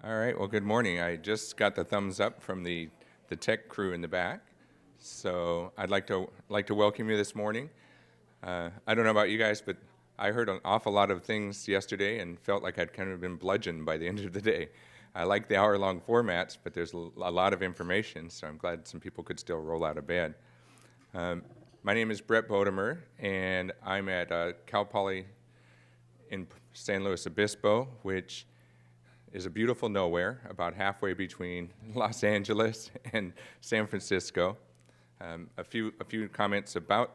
All right, well, good morning. I just got the thumbs up from the tech crew in the back. So I'd like to welcome you this morning. I don't know about you guys, but I heard an awful lot of things yesterday and felt like I'd kind of been bludgeoned by the end of the day. I like the hour-long formats, but there's a lot of information, so I'm glad some people could still roll out of bed. My name is Brett Bodemer, and I'm at Cal Poly in San Luis Obispo, which is a beautiful nowhere, about halfway between Los Angeles and San Francisco. A few comments about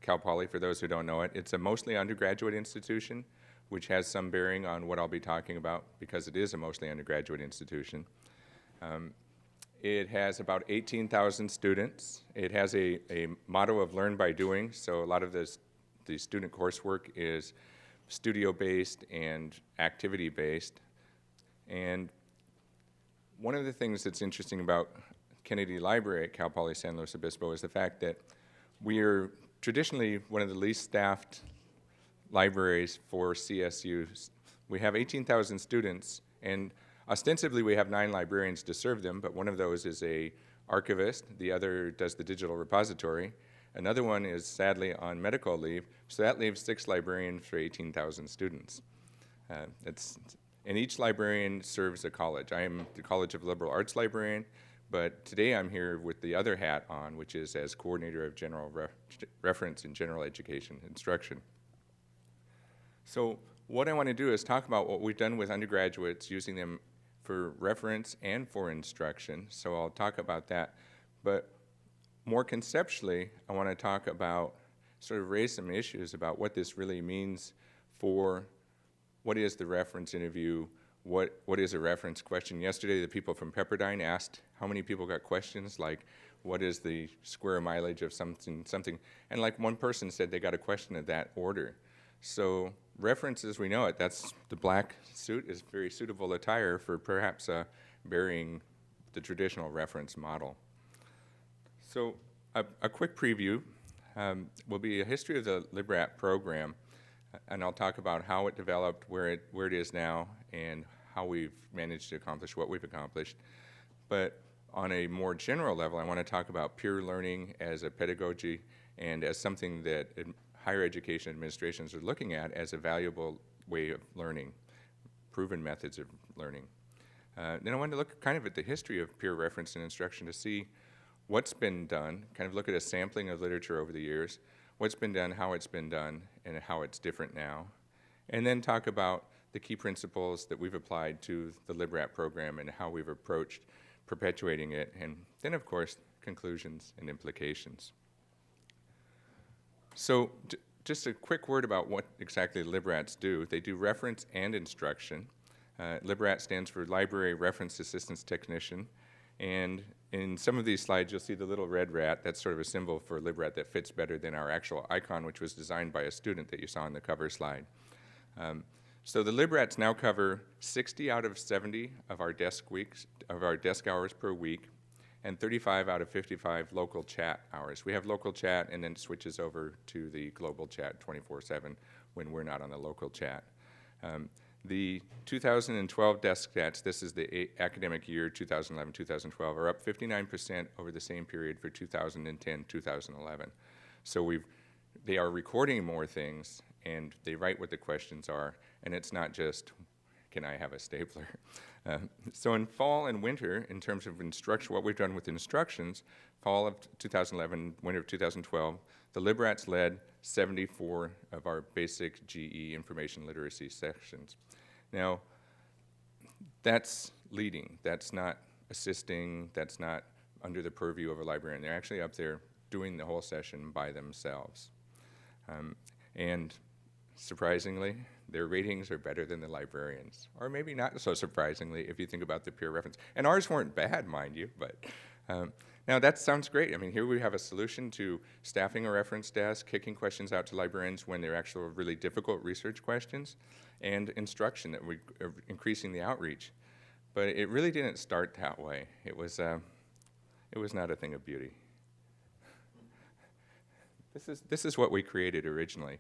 Cal Poly for those who don't know it. It's a mostly undergraduate institution, which has some bearing on what I'll be talking about because it is a mostly undergraduate institution. It has about 18,000 students. It has a motto of learn by doing, so a lot of the student coursework is studio-based and activity-based. And one of the things that's interesting about Kennedy Library at Cal Poly San Luis Obispo is the fact that we are traditionally one of the least staffed libraries for CSUs. We have 18,000 students, and ostensibly we have 9 librarians to serve them, but one of those is an archivist, the other does the digital repository, another one is sadly on medical leave, so that leaves 6 librarians for 18,000 students. And each librarian serves a college. I am the College of Liberal Arts librarian, but today I'm here with the other hat on, which is as coordinator of general reference and general education instruction. So what I want to do is talk about what we've done with undergraduates, using them for reference and for instruction. So I'll talk about that. But more conceptually, I want to talk about, sort of raise some issues about what this really means for what is the reference interview, what is a reference question. Yesterday, the people from Pepperdine asked how many people got questions like, what is the square mileage of something, and like one person said they got a question of that order. So reference as we know it, that's the black suit is very suitable attire for perhaps burying the traditional reference model. So a quick preview will be a history of the LibRAT program, and I'll talk about how it developed, where it is now, and how we've managed to accomplish what we've accomplished. But on a more general level, I want to talk about peer learning as a pedagogy and as something that higher education administrations are looking at as a valuable way of learning, proven methods of learning. Then I wanted to look kind of at the history of peer reference and instruction to see what's been done, kind of look at a sampling of literature over the years, what's been done, how it's been done, and how it's different now. And then talk about the key principles that we've applied to the LibRAT program and how we've approached perpetuating it, and then, of course, conclusions and implications. So just a quick word about what exactly LibRATs do. They do reference and instruction. LibRAT stands for Library Reference Assistance Technician, and in some of these slides, you'll see the little red rat. That's sort of a symbol for LibRAT that fits better than our actual icon, which was designed by a student that you saw on the cover slide. So the LibRATs now cover 60 out of 70 of our desk hours per week, and 35 out of 55 local chat hours. We have local chat, and then it switches over to the global chat 24/7 when we're not on the local chat. The 2012 desk stats, this is the academic year 2011-2012, are up 59% over the same period for 2010-2011. So they are recording more things, and they write what the questions are, and it's not just, can I have a stapler? So in fall and winter, in terms of instruction, what we've done with instructions, fall of 2011, winter of 2012, the LibRATs led 74 of our basic GE information literacy sections. Now, that's leading. That's not assisting. That's not under the purview of a librarian. They're actually up there doing the whole session by themselves. And surprisingly, their ratings are better than the librarians, or maybe not so surprisingly if you think about the peer reference. And ours weren't bad, mind you, but now that sounds great. I mean, here we have a solution to staffing a reference desk, kicking questions out to librarians when they're actual really difficult research questions, and instruction that we're increasing the outreach. But it really didn't start that way. It was not a thing of beauty. This is what we created originally.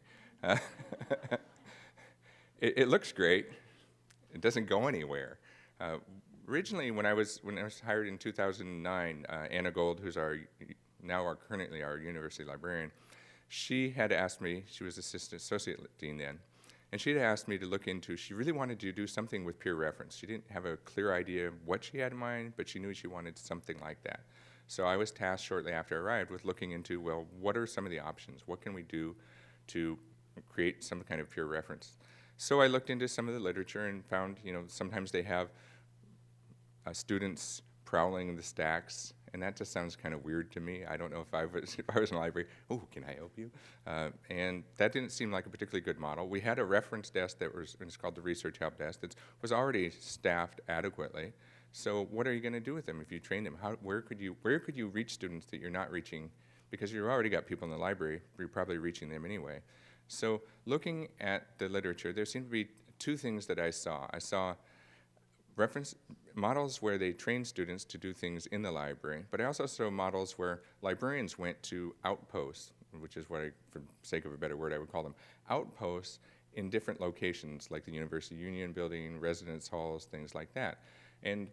It looks great. It doesn't go anywhere. Originally, when I was hired in 2009, Anna Gold, who's currently our university librarian, she had asked me. She was associate dean then, and she had asked me to look into. She really wanted to do something with peer reference. She didn't have a clear idea of what she had in mind, but she knew she wanted something like that. So I was tasked shortly after I arrived with looking into, well, what are some of the options? What can we do to create some kind of peer reference? So I looked into some of the literature and found, sometimes they have students prowling the stacks, and that just sounds kind of weird to me. I don't know if I was in a library, oh, can I help you? And that didn't seem like a particularly good model. We had a reference desk it's called the Research Help Desk, that was already staffed adequately. So what are you going to do with them if you train them? Where could you reach students that you're not reaching? Because you've already got people in the library, you're probably reaching them anyway. So looking at the literature, there seemed to be two things that I saw. I saw reference models where they train students to do things in the library, but I also saw models where librarians went to outposts, which is what for sake of a better word, I would call them outposts in different locations, like the University Union Building, residence halls, things like that. And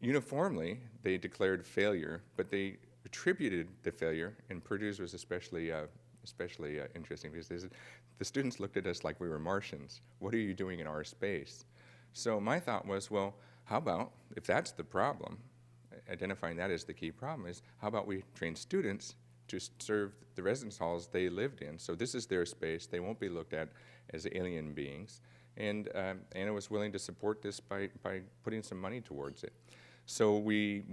uniformly, they declared failure, but they attributed the failure, and Purdue's was especially interesting because the students looked at us like we were Martians. What are you doing in our space? So my thought was, well, how about, if that's the problem, identifying that as the key problem, is how about we train students to serve the residence halls they lived in? So this is their space. They won't be looked at as alien beings. And Anna was willing to support this by putting some money towards it. So we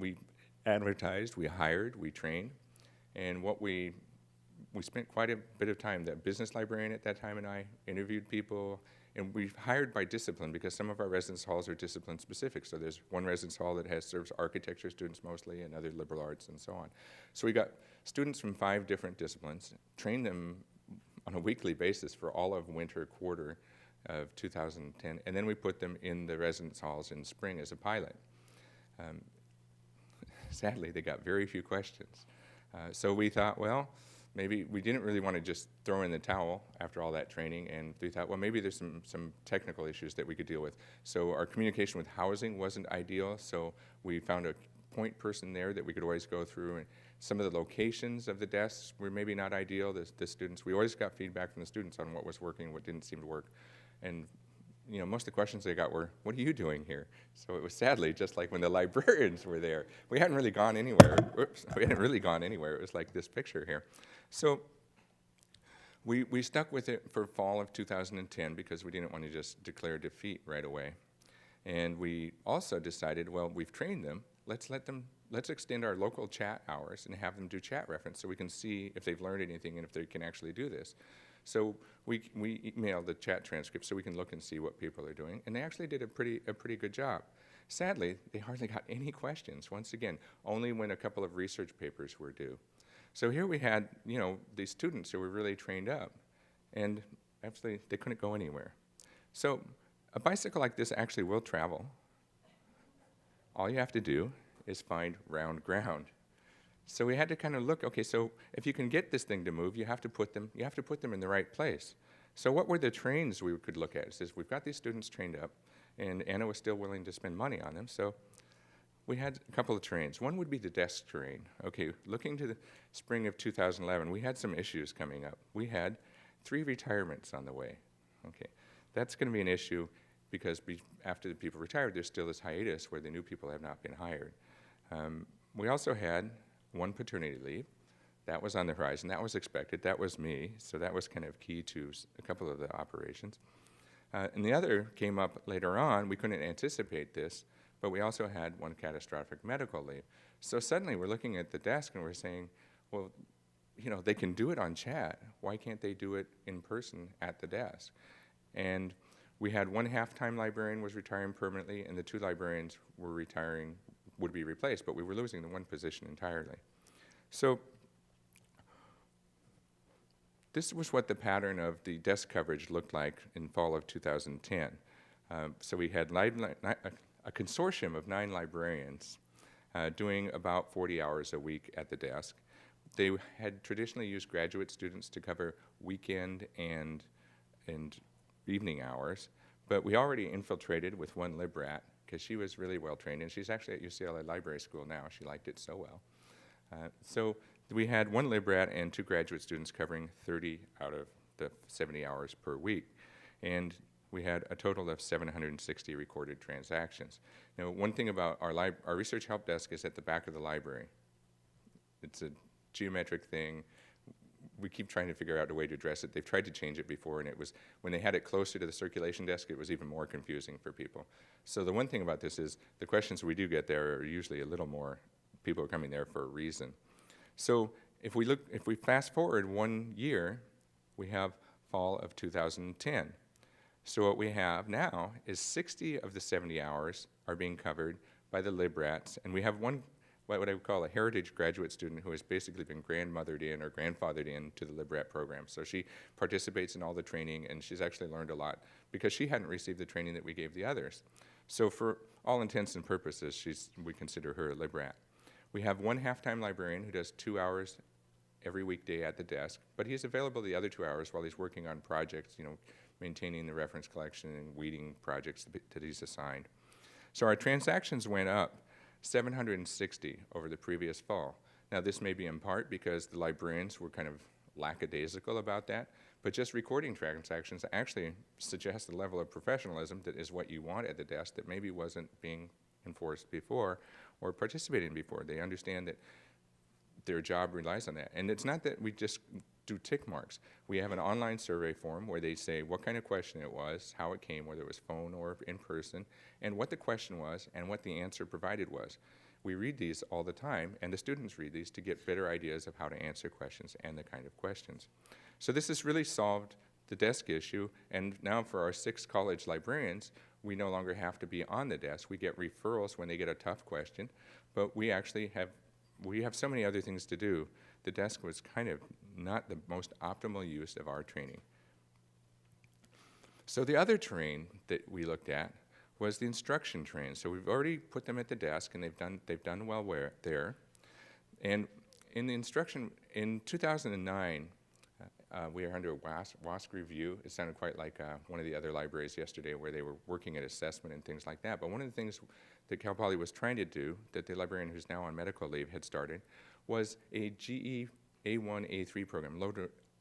advertised, we hired, we trained, and we spent quite a bit of time. The business librarian at that time and I interviewed people, and we hired by discipline because some of our residence halls are discipline specific. So there's one residence hall that serves architecture students mostly, and other liberal arts and so on. So we got students from 5 different disciplines, trained them on a weekly basis for all of winter quarter of 2010, and then we put them in the residence halls in spring as a pilot. Sadly, they got very few questions. So we thought, well, maybe we didn't really want to just throw in the towel after all that training, and we thought, well, maybe there's some technical issues that we could deal with. So our communication with housing wasn't ideal, so we found a point person there that we could always go through, and some of the locations of the desks were maybe not ideal. The students, we always got feedback from the students on what was working, what didn't seem to work, and most of the questions they got were, what are you doing here? So it was sadly just like when the librarians were there. We hadn't really gone anywhere. It was like this picture here. So we stuck with it for fall of 2010 because we didn't want to just declare defeat right away. And we also decided, well, we've trained them. Let's extend our local chat hours and have them do chat reference so we can see if they've learned anything and if they can actually do this. So we emailed the chat transcript so we can look and see what people are doing, and they actually did a pretty good job. Sadly, they hardly got any questions. Once again, only when a couple of research papers were due. So here we had, these students who were really trained up, and actually they couldn't go anywhere. So a bicycle like this actually will travel. All you have to do is find round ground. So we had to kind of look, okay, so if you can get this thing to move, you have to put them in the right place. So what were the trains we could look at? It says we've got these students trained up, and Anna was still willing to spend money on them, so we had a couple of trains. One would be the desk train. Okay, looking to the spring of 2011, we had some issues coming up. We had 3 retirements on the way. Okay, that's going to be an issue because after the people retired, there's still this hiatus where the new people have not been hired. We also had 1 paternity leave. That was on the horizon. That was expected. That was me. So that was kind of key to a couple of the operations. And the other came up later on. We couldn't anticipate this, but we also had 1 catastrophic medical leave. So suddenly we're looking at the desk and we're saying, well, they can do it on chat. Why can't they do it in person at the desk? And we had 1 half-time librarian was retiring permanently, and the 2 librarians were retiring, would be replaced, but we were losing the 1 position entirely. So this was what the pattern of the desk coverage looked like in fall of 2010. So we had a consortium of 9 librarians doing about 40 hours a week at the desk. They had traditionally used graduate students to cover weekend and evening hours, but we already infiltrated with 1 LibRAT because she was really well trained, and she's actually at UCLA Library School now. She liked it so well. So we had one LibRAT and 2 graduate students covering 30 out of the 70 hours per week. And we had a total of 760 recorded transactions. Now, one thing about our research help desk is at the back of the library. It's a geometric thing. We keep trying to figure out a way to address it. They've tried to change it before, and it was, when they had it closer to the circulation desk, it was even more confusing for people. So the one thing about this is the questions we do get there are usually a little more, people are coming there for a reason. So if we fast forward 1 year, we have fall of 2010. So what we have now is 60 of the 70 hours are being covered by the LibRATs, and we have one, what I would call a heritage graduate student who has basically been grandmothered in or grandfathered in to the LibRAT program. So she participates in all the training, and she's actually learned a lot because she hadn't received the training that we gave the others. So for all intents and purposes, we consider her a LibRAT. We have one half-time librarian who does 2 hours every weekday at the desk, but he's available the other 2 hours while he's working on projects, maintaining the reference collection and weeding projects that he's assigned. So our transactions went up 760 over the previous fall. Now this may be in part because the librarians were kind of lackadaisical about that, but just recording transactions actually suggests the level of professionalism that is what you want at the desk that maybe wasn't being enforced before or participating before. They understand that their job relies on that. And it's not that we just do tick marks. We have an online survey form where they say what kind of question it was, how it came, whether it was phone or in person, and what the question was and what the answer provided was. We read these all the time, and the students read these to get better ideas of how to answer questions and the kind of questions. So this has really solved the desk issue, and now for our 6 college librarians, we no longer have to be on the desk. We get referrals when they get a tough question, but we actually have so many other things to do. The desk was kind of not the most optimal use of our training. So the other terrain that we looked at was the instruction terrain. So we've already put them at the desk, and they've done well there. And in the instruction, in 2009, we are under a WASC review. It sounded quite like one of the other libraries yesterday where they were working at assessment and things like that. But one of the things that Cal Poly was trying to do, that the librarian who's now on medical leave had started, was a GE A1, A3 program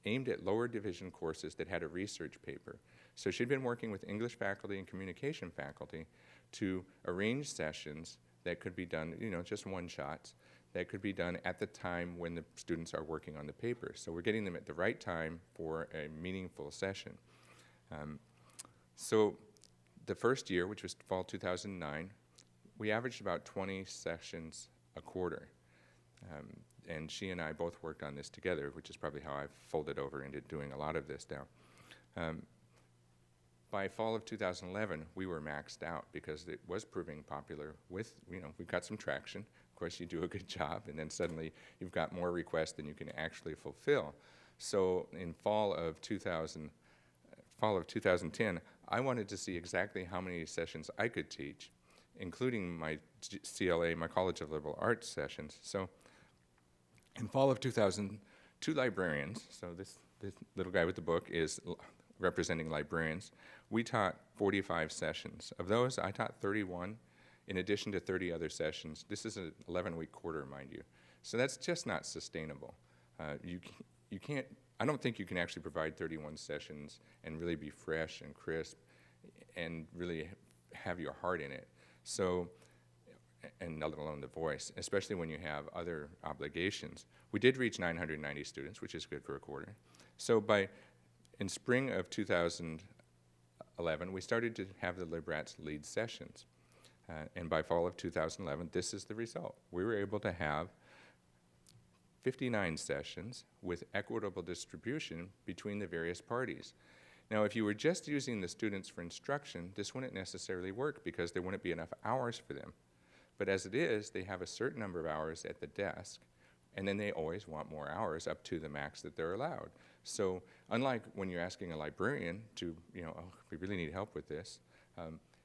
aimed at lower division courses that had a research paper. So she'd been working with English faculty and communication faculty to arrange sessions that could be done, just one-shots, that could be done at the time when the students are working on the paper. So we're getting them at the right time for a meaningful session. So the first year, which was fall 2009, we averaged about 20 sessions a quarter. And she and I both worked on this together, which is probably how I've folded over into doing a lot of this now. By fall of 2011, we were maxed out because it was proving popular with, we got some traction. Of course, you do a good job, and then suddenly you've got more requests than you can actually fulfill. So in fall of 2010, I wanted to see exactly how many sessions I could teach, including my CLA, my College of Liberal Arts sessions. So in fall of 2000, 2 librarians, so this little guy with the book is representing librarians, we taught 45 sessions. Of those, I taught 31, in addition to 30 other sessions. This is an 11-week quarter, mind you. So that's just not sustainable. You can't, I don't think you can actually provide 31 sessions and really be fresh and crisp and really have your heart in it. So, and let alone the voice, especially when you have other obligations. We did reach 990 students, which is good for a quarter. So in spring of 2011, we started to have the LibRATs lead sessions. And by fall of 2011, this is the result. We were able to have 59 sessions with equitable distribution between the various parties. Now, if you were just using the students for instruction, this wouldn't necessarily work because there wouldn't be enough hours for them. But as it is, they have a certain number of hours at the desk, and then they always want more hours up to the max that they're allowed. So unlike when you're asking a librarian to, oh, we really need help with this,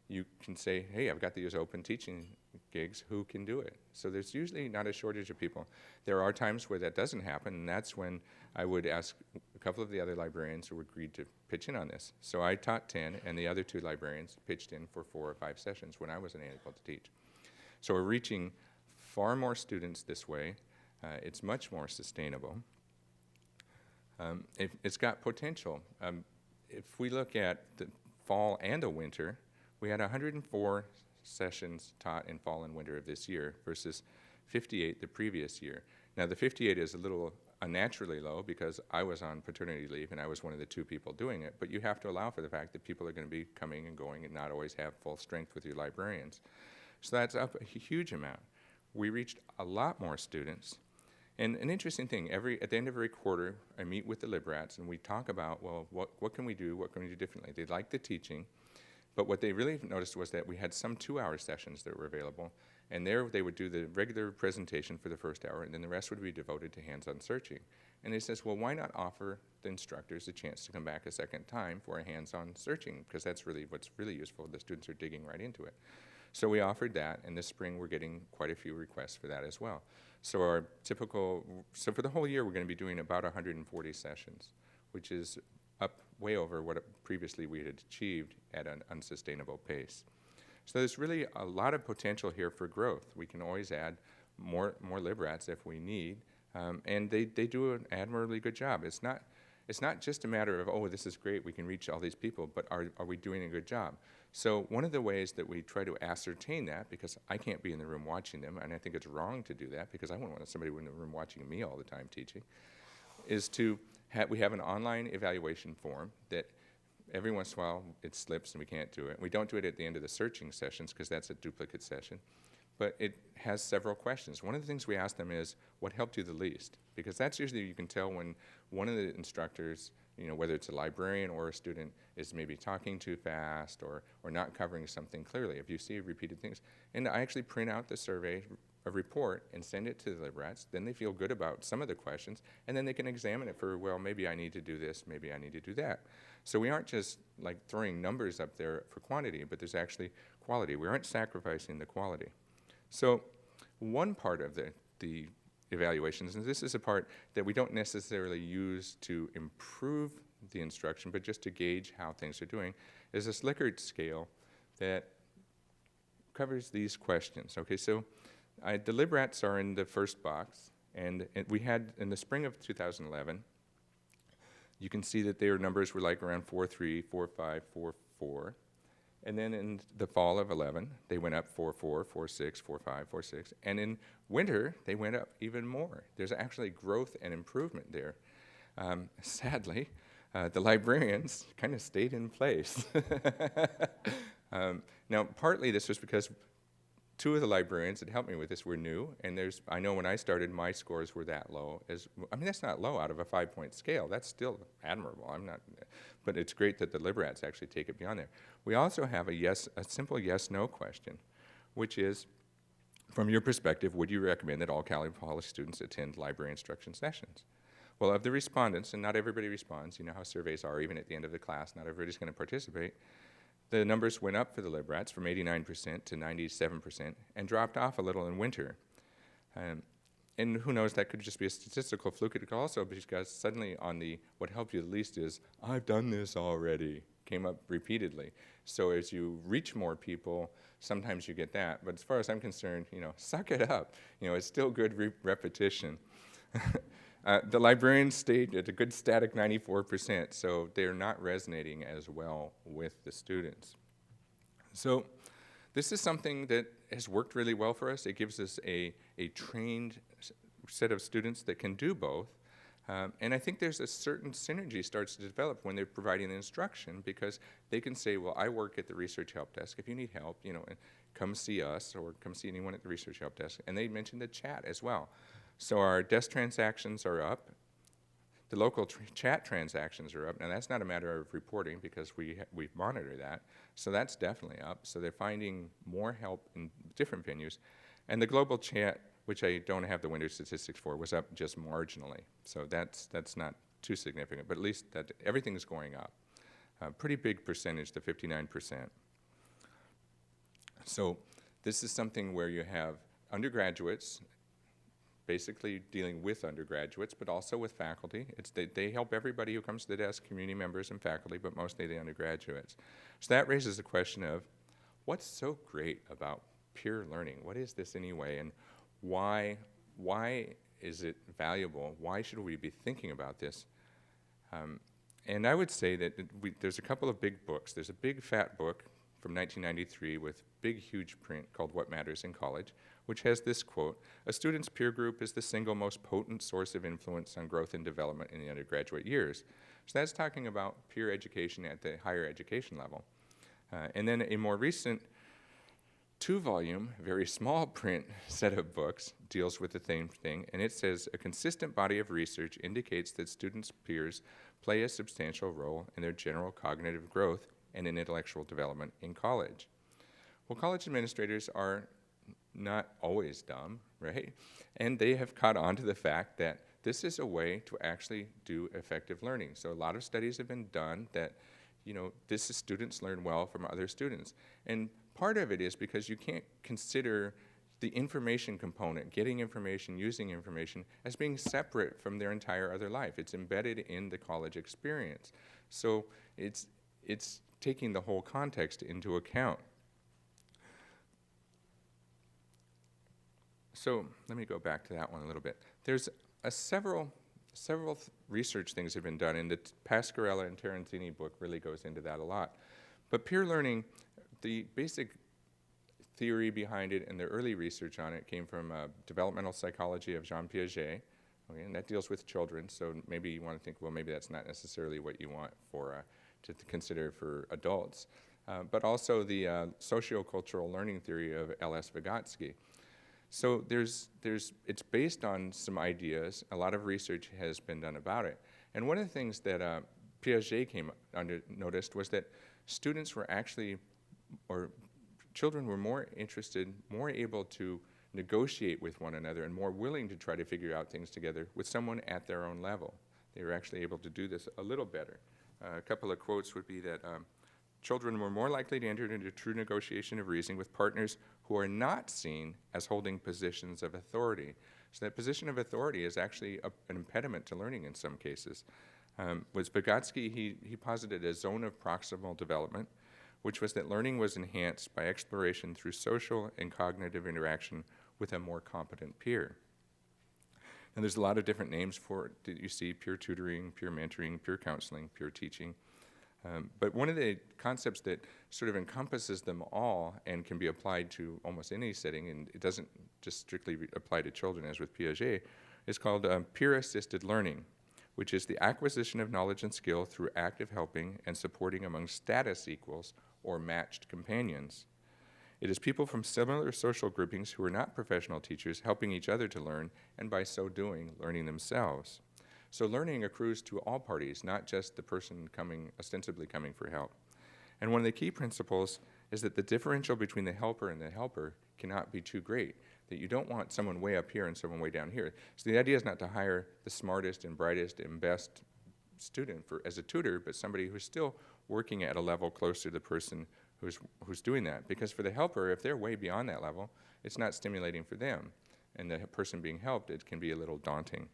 you can say, hey, I've got these open teaching gigs who can do it. So there's usually not a shortage of people. There are times where that doesn't happen, and that's when I would ask a couple of the other librarians who agreed to pitch in on this. So I taught 10, and the other 2 librarians pitched in for 4 or 5 sessions when I wasn't able to teach. So we're reaching far more students this way. It's much more sustainable. It's got potential. If we look at the fall and the winter, we had 104 sessions taught in fall and winter of this year versus 58 the previous year. Now the 58 is a little unnaturally low because I was on paternity leave and I was one of the 2 people doing it, but you have to allow for the fact that people are going to be coming and going and not always have full strength with your librarians. So that's up a huge amount. We reached a lot more students. And an interesting thing, at the end of every quarter, I meet with the LibRATs and we talk about, well, what can we do? What can we do differently? They like the teaching, but what they really noticed was that we had some 2-hour sessions that were available, and there they would do the regular presentation for the first hour, and then the rest would be devoted to hands-on searching. And they says, well, why not offer the instructors a chance to come back a second time for a hands-on searching, because that's really what's really useful. The students are digging right into it. So we offered that, and this spring we're getting quite a few requests for that as well. So so for the whole year we're going to be doing about 140 sessions, which is up way over what previously we had achieved at an unsustainable pace. So there's really a lot of potential here for growth. We can always add more LibRATs if we need, and they do an admirably good job. It's not just a matter of, oh, this is great, we can reach all these people, but are we doing a good job? So one of the ways that we try to ascertain that, because I can't be in the room watching them, and I think it's wrong to do that because I wouldn't want somebody in the room watching me all the time teaching, is we have an online evaluation form that every once in a while it slips and we can't do it. We don't do it at the end of the searching sessions because that's a duplicate session. But it has several questions. One of the things we ask them is, what helped you the least? Because that's usually, you can tell when one of the instructors, whether it's a librarian or a student, is maybe talking too fast or not covering something clearly, if you see repeated things. And I actually print out the survey, a report, and send it to the LibRATs. Then they feel good about some of the questions, and then they can examine it for, well, maybe I need to do this, maybe I need to do that. So we aren't just like throwing numbers up there for quantity, but there's actually quality. We aren't sacrificing the quality. So one part of the evaluations, and this is a part that we don't necessarily use to improve the instruction, but just to gauge how things are doing, is this Likert scale that covers these questions. Okay, so the LibRATs are in the first box, and we had, in the spring of 2011, you can see that their numbers were like around 4.3, 4.5, 4.4. And then in the fall of 11, they went up 4.4, 4.6, 4.5, 4.6. And in winter, they went up even more. There's actually growth and improvement there. Sadly, the librarians kind of stayed in place. Now, partly this was because 2 of the librarians that helped me with this were new, and I know when I started, my scores were that low. That's not low out of a 5-point scale. That's still admirable. But it's great that the LibRATs actually take it beyond there. We also have a simple yes/no question, which is, from your perspective, would you recommend that all Cal Poly students attend library instruction sessions? Well, of the respondents, and not everybody responds, you know how surveys are, even at the end of the class, not everybody's going to participate. The numbers went up for the LibRATs from 89% to 97% and dropped off a little in winter. And who knows, that could just be a statistical fluke. It could also be because suddenly on the what helped you the least is, I've done this already, came up repeatedly. So as you reach more people, sometimes you get that. But as far as I'm concerned, suck it up. It's still good repetition. The librarians stayed at a good static 94%, so they're not resonating as well with the students. So this is something that has worked really well for us. It gives us a trained set of students that can do both. And I think there's a certain synergy starts to develop when they're providing the instruction, because they can say, well, I work at the research help desk. If you need help, come see us or come see anyone at the research help desk. And they mentioned the chat as well. So our desk transactions are up. The local chat transactions are up. Now, that's not a matter of reporting because we monitor that. So that's definitely up. So they're finding more help in different venues. And the global chat, which I don't have the winter statistics for, was up just marginally. So that's not too significant, but at least that everything is going up. A pretty big percentage, the 59%. So This is something where you have undergraduates basically dealing with undergraduates, but also with faculty. They help everybody who comes to the desk, community members and faculty, but mostly the undergraduates. So that raises the question of, what's so great about peer learning? What is this anyway, and why is it valuable? Why should we be thinking about this? And I would say that there's a couple of big books. There's a big fat book from 1993 with big, huge print called What Matters in College, which has this quote: "A student's peer group is the single most potent source of influence on growth and development in the undergraduate years." So that's talking about peer education at the higher education level. And then a more recent 2-volume, very small print set of books deals with the same thing, and it says, "A consistent body of research indicates that students' peers play a substantial role in their general cognitive growth and in intellectual development in college." Well, college administrators are not always dumb, right? And they have caught on to the fact that this is a way to actually do effective learning. So a lot of studies have been done that, students learn well from other students. And part of it is because you can't consider the information component, getting information, using information, as being separate from their entire other life. It's embedded in the college experience. So it's taking the whole context into account. So let me go back to that one a little bit. There's several research things have been done, and the Pasquarella and Terenzini book really goes into that a lot. But peer learning, the basic theory behind it and the early research on it came from developmental psychology of Jean Piaget, okay, and that deals with children, so maybe you want to think, well, maybe that's not necessarily what you want to consider for adults. But also the sociocultural learning theory of L.S. Vygotsky. So it's based on some ideas. A lot of research has been done about it. And one of the things that Piaget noticed was that students were actually, or children were more interested, more able to negotiate with one another and more willing to try to figure out things together with someone at their own level. They were actually able to do this a little better. A couple of quotes would be that children were more likely to enter into true negotiation of reasoning with partners who are not seen as holding positions of authority. So that position of authority is actually an impediment to learning in some cases. With Vygotsky, he posited a zone of proximal development, which was that learning was enhanced by exploration through social and cognitive interaction with a more competent peer. And there's a lot of different names for it that you see: peer tutoring, peer mentoring, peer counseling, peer teaching. But one of the concepts that sort of encompasses them all and can be applied to almost any setting, and it doesn't just strictly apply to children as with Piaget, is called peer-assisted learning, which is the acquisition of knowledge and skill through active helping and supporting among status equals or matched companions. It is people from similar social groupings who are not professional teachers helping each other to learn, and by so doing, learning themselves. So learning accrues to all parties, not just the person ostensibly coming for help. And one of the key principles is that the differential between the helper and the helper cannot be too great, that you don't want someone way up here and someone way down here. So the idea is not to hire the smartest and brightest and best student as a tutor, but somebody who's still working at a level closer to the person who's doing that. Because for the helper, if they're way beyond that level, it's not stimulating for them. And the person being helped, it can be a little daunting.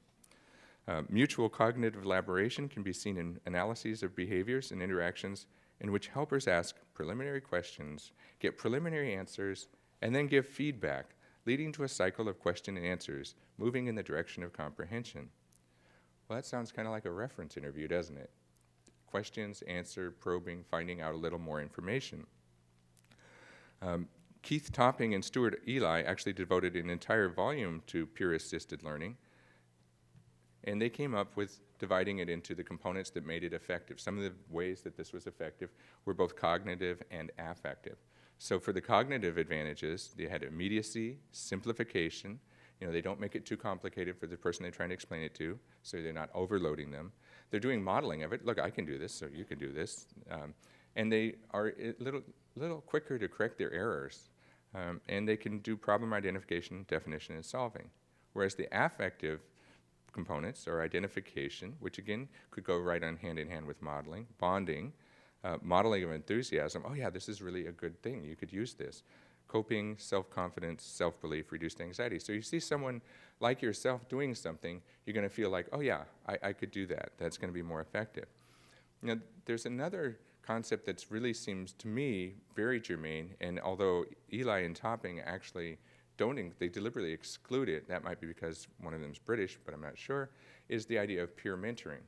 Mutual cognitive elaboration can be seen in analyses of behaviors and interactions in which helpers ask preliminary questions, get preliminary answers, and then give feedback, leading to a cycle of question and answers, moving in the direction of comprehension. Well, that sounds kind of like a reference interview, doesn't it? Questions, answer, probing, finding out a little more information. Keith Topping and Stuart Eli actually devoted an entire volume to peer-assisted learning, and they came up with dividing it into the components that made it effective. Some of the ways that this was effective were both cognitive and affective. So for the cognitive advantages, they had immediacy, simplification. They don't make it too complicated for the person they're trying to explain it to, so they're not overloading them. They're doing modeling of it. Look, I can do this, so you can do this. And they are a little quicker to correct their errors. And they can do problem identification, definition, and solving. Whereas the affective components are identification, which again could go right on hand in hand with modeling, bonding, modeling of enthusiasm. Oh yeah, this is really a good thing. You could use this. coping, self-confidence, self-belief, reduced anxiety. So you see someone like yourself doing something, you're going to feel like, oh yeah, I could do that. That's going to be more effective. Now, there's another concept that really seems to me very germane, and although Eli and Topping actually they deliberately exclude it, that might be because one of them is British, but I'm not sure, is the idea of peer mentoring.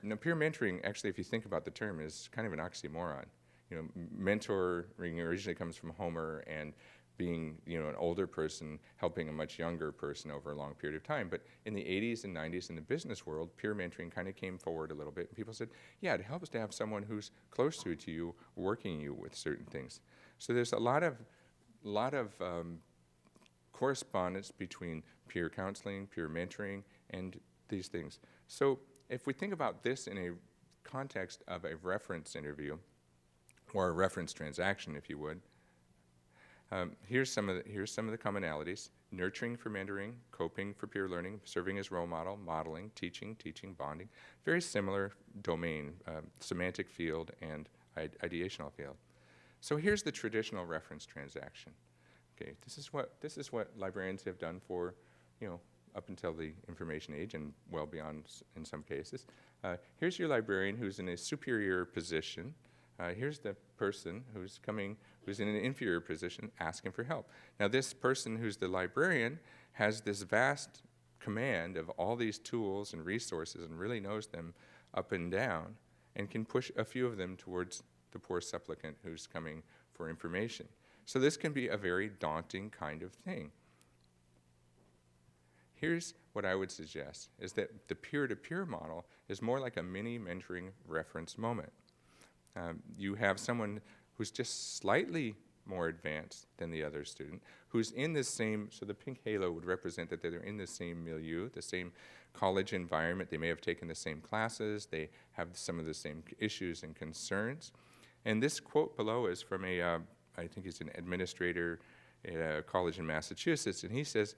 Now, peer mentoring, actually, if you think about the term, is kind of an oxymoron. You know, mentoring originally comes from Homer and being, you know, an older person helping a much younger person over a long period of time. But in the 80s and 90s in the business world, peer mentoring kind of came forward a little bit. And people said, yeah, it helps to have someone who's closer to you, working you with certain things. So there's a lot of correspondence between peer counseling, peer mentoring, and these things. So if we think about this in a context of a reference interview, or a reference transaction, if you would, here's some of the commonalities: nurturing for mentoring, coping for peer learning, serving as role model, modeling, teaching, bonding. Very similar domain, semantic field and ideational field. So here's the traditional reference transaction. Okay, this is what librarians have done for, you know, up until the information age and well beyond in some cases. Here's your librarian who's in a superior position. Here's the person who's in an inferior position, asking for help. Now, this person who's the librarian has this vast command of all these tools and resources and really knows them up and down and can push a few of them towards the poor supplicant who's coming for information. So this can be a very daunting kind of thing. Here's what I would suggest, is that the peer-to-peer model is more like a mini mentoring reference moment. You have someone who's just slightly more advanced than the other student, who's in the same, so the pink halo would represent that they're in the same milieu, the same college environment. They may have taken the same classes. They have some of the same issues and concerns. And this quote below is from I think he's an administrator at a college in Massachusetts, and he says,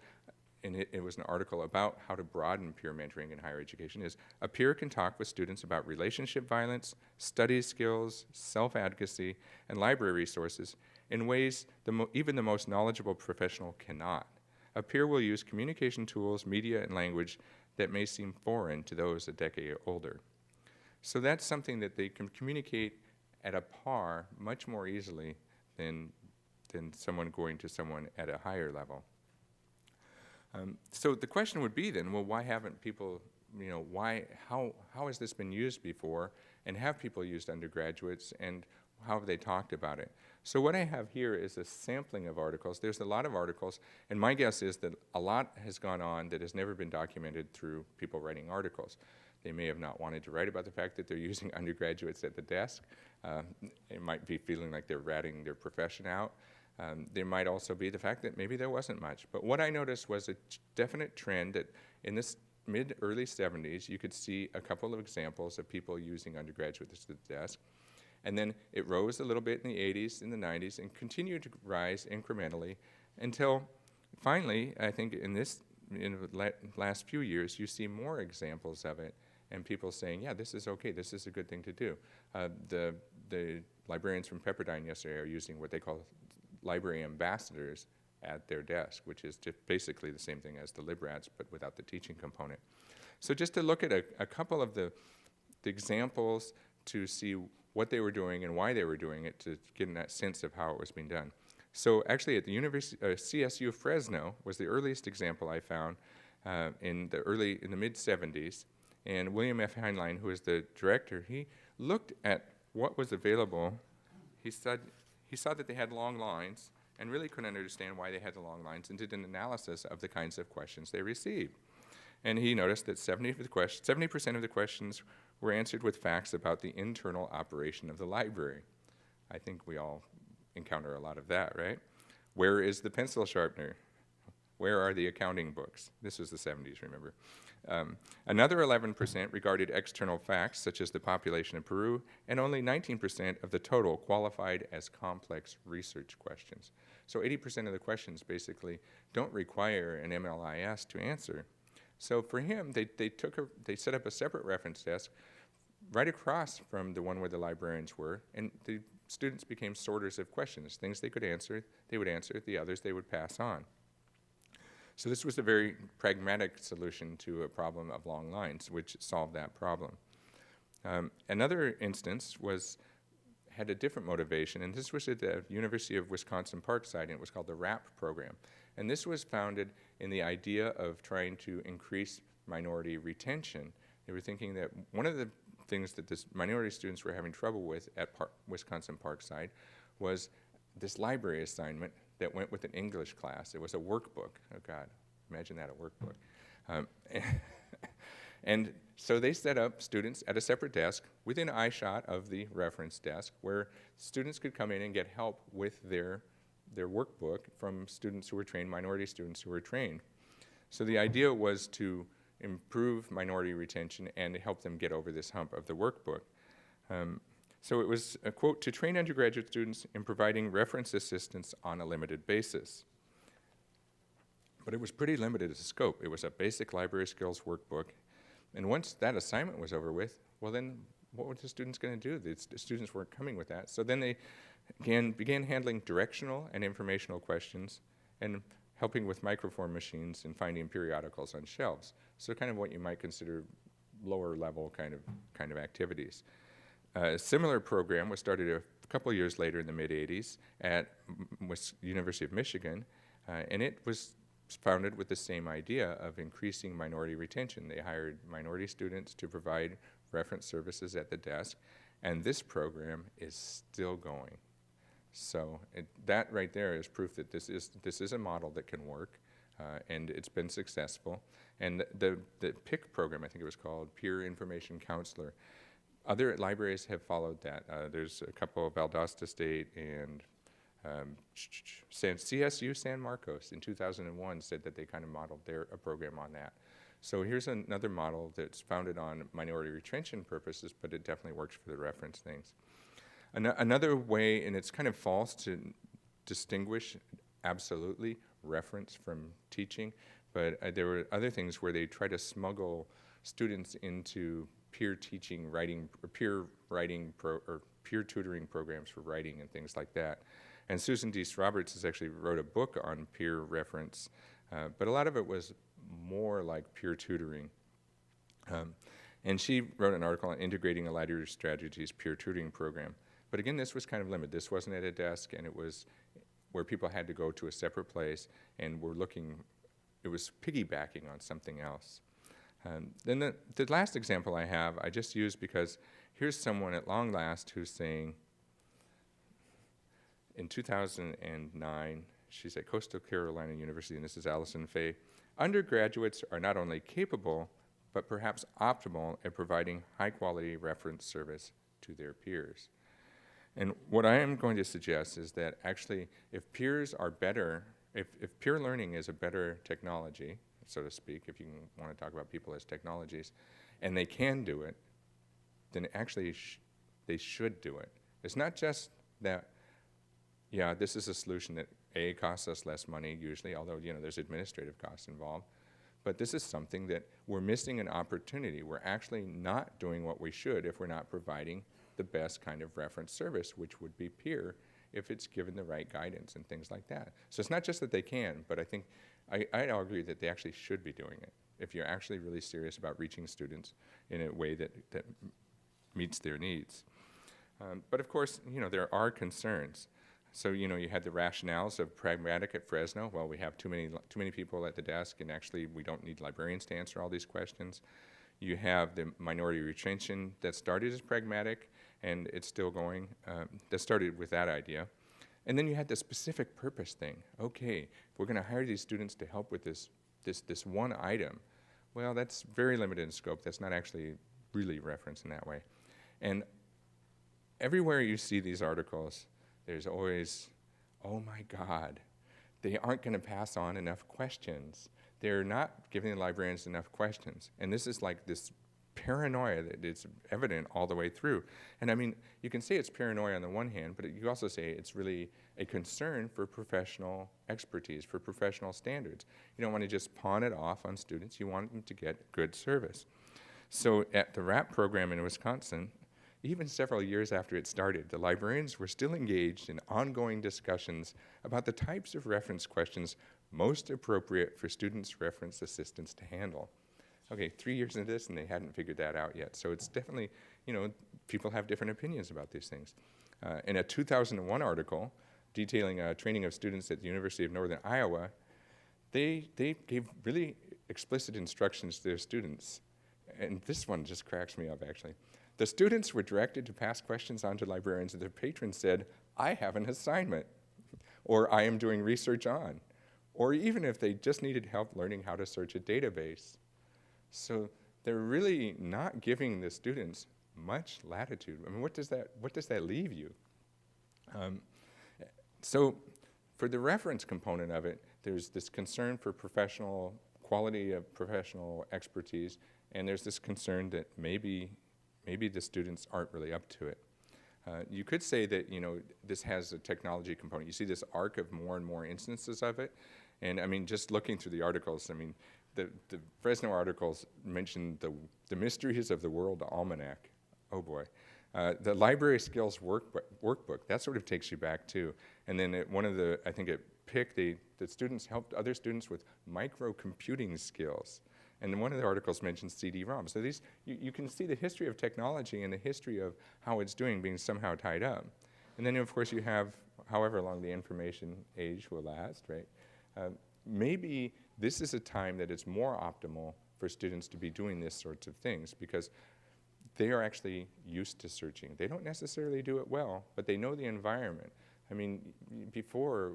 and it was an article about how to broaden peer mentoring in higher education, is a peer can talk with students about relationship violence, study skills, self-advocacy, and library resources in ways even the most knowledgeable professional cannot. A peer will use communication tools, media, and language that may seem foreign to those a decade older. So that's something that they can communicate at a par much more easily than someone going to someone at a higher level. So the question would be then, well, why haven't people, you know, how has this been used before, and have people used undergraduates, and how have they talked about it? So what I have here is a sampling of articles. There's a lot of articles, and my guess is that a lot has gone on that has never been documented through people writing articles. They may have not wanted to write about the fact that they're using undergraduates at the desk. They might be feeling like they're ratting their profession out. There might also be the fact that maybe there wasn't much. But what I noticed was a definite trend that in this mid-early 70s, you could see a couple of examples of people using undergraduates at the desk. And then it rose a little bit in the 80s, in the 90s, and continued to rise incrementally until finally, I think in the last few years, you see more examples of it and people saying, yeah, this is okay, this is a good thing to do. The librarians from Pepperdine yesterday are using what they call library ambassadors at their desk, which is just basically the same thing as the LibRATs, but without the teaching component. So just to look at a couple of the examples to see what they were doing and why they were doing it, to get that sense of how it was being done. So actually at the CSU Fresno was the earliest example I found in the mid-70s. And William F. Heinlein, who is the director, he looked at what was available. He saw that they had long lines and really couldn't understand why they had the long lines, and did an analysis of the kinds of questions they received. And he noticed that 70% of the questions were answered with facts about the internal operation of the library. I think we all encounter a lot of that, right? Where is the pencil sharpener? Where are the accounting books? This was the 70s, remember. Another 11% regarded external facts, such as the population of Peru, and only 19% of the total qualified as complex research questions. So 80% of the questions basically don't require an MLIS to answer. So for him, they set up a separate reference desk right across from the one where the librarians were, and they students became sorters of questions. Things they could answer, they would answer. The others they would pass on. So this was a very pragmatic solution to a problem of long lines, which solved that problem. Another instance had a different motivation, and this was at the University of Wisconsin-Parkside, and it was called the RAP program. And this was founded in the idea of trying to increase minority retention. They were thinking that one of the things that this minority students were having trouble with at Wisconsin-Parkside was this library assignment that went with an English class. It was a workbook. Oh God, imagine that, a workbook. And so they set up students at a separate desk within eyeshot of the reference desk where students could come in and get help with their workbook from students who were trained, minority students who were trained. So the idea was to improve minority retention and help them get over this hump of the workbook. So it was a quote, to train undergraduate students in providing reference assistance on a limited basis. But it was pretty limited as a scope. It was a basic library skills workbook. And once that assignment was over with, well then, what were the students going to do? The students weren't coming with that. So then they began handling directional and informational questions and helping with microform machines and finding periodicals on shelves. So kind of what you might consider lower level kind of activities. A similar program was started a couple years later in the mid-'80s at University of Michigan, and it was founded with the same idea of increasing minority retention. They hired minority students to provide reference services at the desk, and this program is still going. So that right there is proof that this is a model that can work, and it's been successful. And the PIC program, I think it was called, Peer Information Counselor. Other libraries have followed that. There's a couple, Valdosta State and CSU San Marcos in 2001 said that they kind of modeled a program on that. So here's another model that's founded on minority retention purposes, but it definitely works for the reference things. Another way, and it's kind of false to distinguish absolutely reference from teaching, but there were other things where they try to smuggle students into peer teaching, writing, or peer tutoring programs for writing and things like that. And Susan Deese Roberts has actually wrote a book on peer reference, but a lot of it was more like peer tutoring. And she wrote an article on integrating a library strategies peer tutoring program. But again, this was kind of limited. This wasn't at a desk, and it was where people had to go to a separate place, and it was piggybacking on something else. Then the last example I have, I just used because here's someone at long last who's saying, in 2009, she's at Coastal Carolina University, and this is Allison Fay, undergraduates are not only capable, but perhaps optimal at providing high-quality reference service to their peers. And what I am going to suggest is that actually, if peers are better, if peer learning is a better technology, so to speak, if you want to talk about people as technologies, and they can do it, then actually they should do it. It's not just that, yeah, this is a solution that A, costs us less money usually, although there's administrative costs involved, but this is something that we're missing an opportunity. We're actually not doing what we should if we're not providing the best kind of reference service, which would be peer, if it's given the right guidance and things like that. So it's not just that they can, but I think I'd agree that they actually should be doing it if you're actually really serious about reaching students in a way that meets their needs. But of course, there are concerns. So, you had the rationales of pragmatic at Fresno. Well, we have too many people at the desk, and actually we don't need librarians to answer all these questions. You have the minority retention that started as pragmatic, and it's still going. That started with that idea. And then you had the specific purpose thing. Okay, if we're going to hire these students to help with this one item, well, that's very limited in scope. That's not actually really referenced in that way. And everywhere you see these articles, there's always, oh my God, they aren't going to pass on enough questions. They're not giving the librarians enough questions. And this is like this paranoia that is evident all the way through. And I mean, you can say it's paranoia on the one hand, but you also say it's really a concern for professional expertise, for professional standards. You don't want to just pawn it off on students. You want them to get good service. So at the RAP program in Wisconsin, even several years after it started, the librarians were still engaged in ongoing discussions about the types of reference questions most appropriate for students' reference assistants to handle. Okay, 3 years into this and they hadn't figured that out yet. So it's definitely, people have different opinions about these things. In a 2001 article detailing training of students at the University of Northern Iowa, they gave really explicit instructions to their students. And this one just cracks me up, actually. The students were directed to pass questions on to librarians, and their patrons said, "I have an assignment," or "I am doing research on," or even if they just needed help learning how to search a database. So they're really not giving the students much latitude. I mean, what does that leave you? So for the reference component of it, there's this concern for professional quality of professional expertise, and there's this concern that maybe the students aren't really up to it. You could say that this has a technology component. You see this arc of more and more instances of it, and I mean, just looking through the articles, I mean, the Fresno articles mention the mysteries of the World Almanac. Oh boy. The library skills workbook, that sort of takes you back too. And then I think it picked the students helped other students with microcomputing skills. And then one of the articles mentions CD-ROM. So these, you can see the history of technology and the history of how it's doing being somehow tied up. And then of course you have however long the information age will last, right? Maybe this is a time that it's more optimal for students to be doing these sorts of things because they are actually used to searching. They don't necessarily do it well, but they know the environment. I mean, before,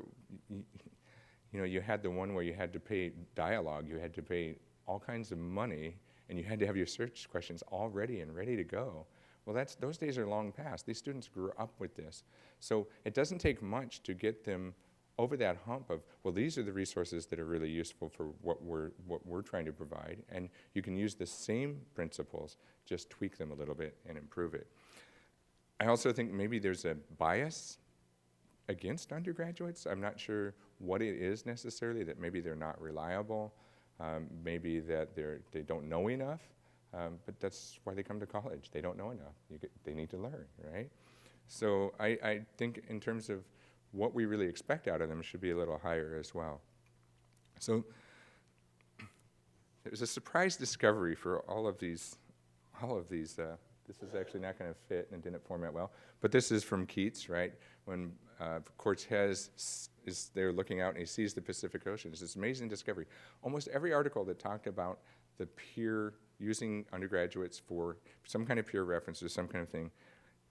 you had the one where you had to pay dialogue, you had to pay all kinds of money, and you had to have your search questions all ready and ready to go. Well, those days are long past. These students grew up with this. So it doesn't take much to get them over that hump of, well, these are the resources that are really useful for what we're trying to provide, and you can use the same principles, just tweak them a little bit and improve it. I also think maybe there's a bias against undergraduates. I'm not sure what it is necessarily, that maybe they're not reliable, maybe that they don't know enough, but that's why they come to college. They don't know enough. They need to learn, right? So I think in terms of what we really expect out of them should be a little higher as well. So there's a surprise discovery for all of these. This is actually not going to fit and didn't format well, but this is from Keats, right? When Cortez is there looking out and he sees the Pacific Ocean. It's this amazing discovery. Almost every article that talked about the peer, using undergraduates for some kind of peer reference or some kind of thing,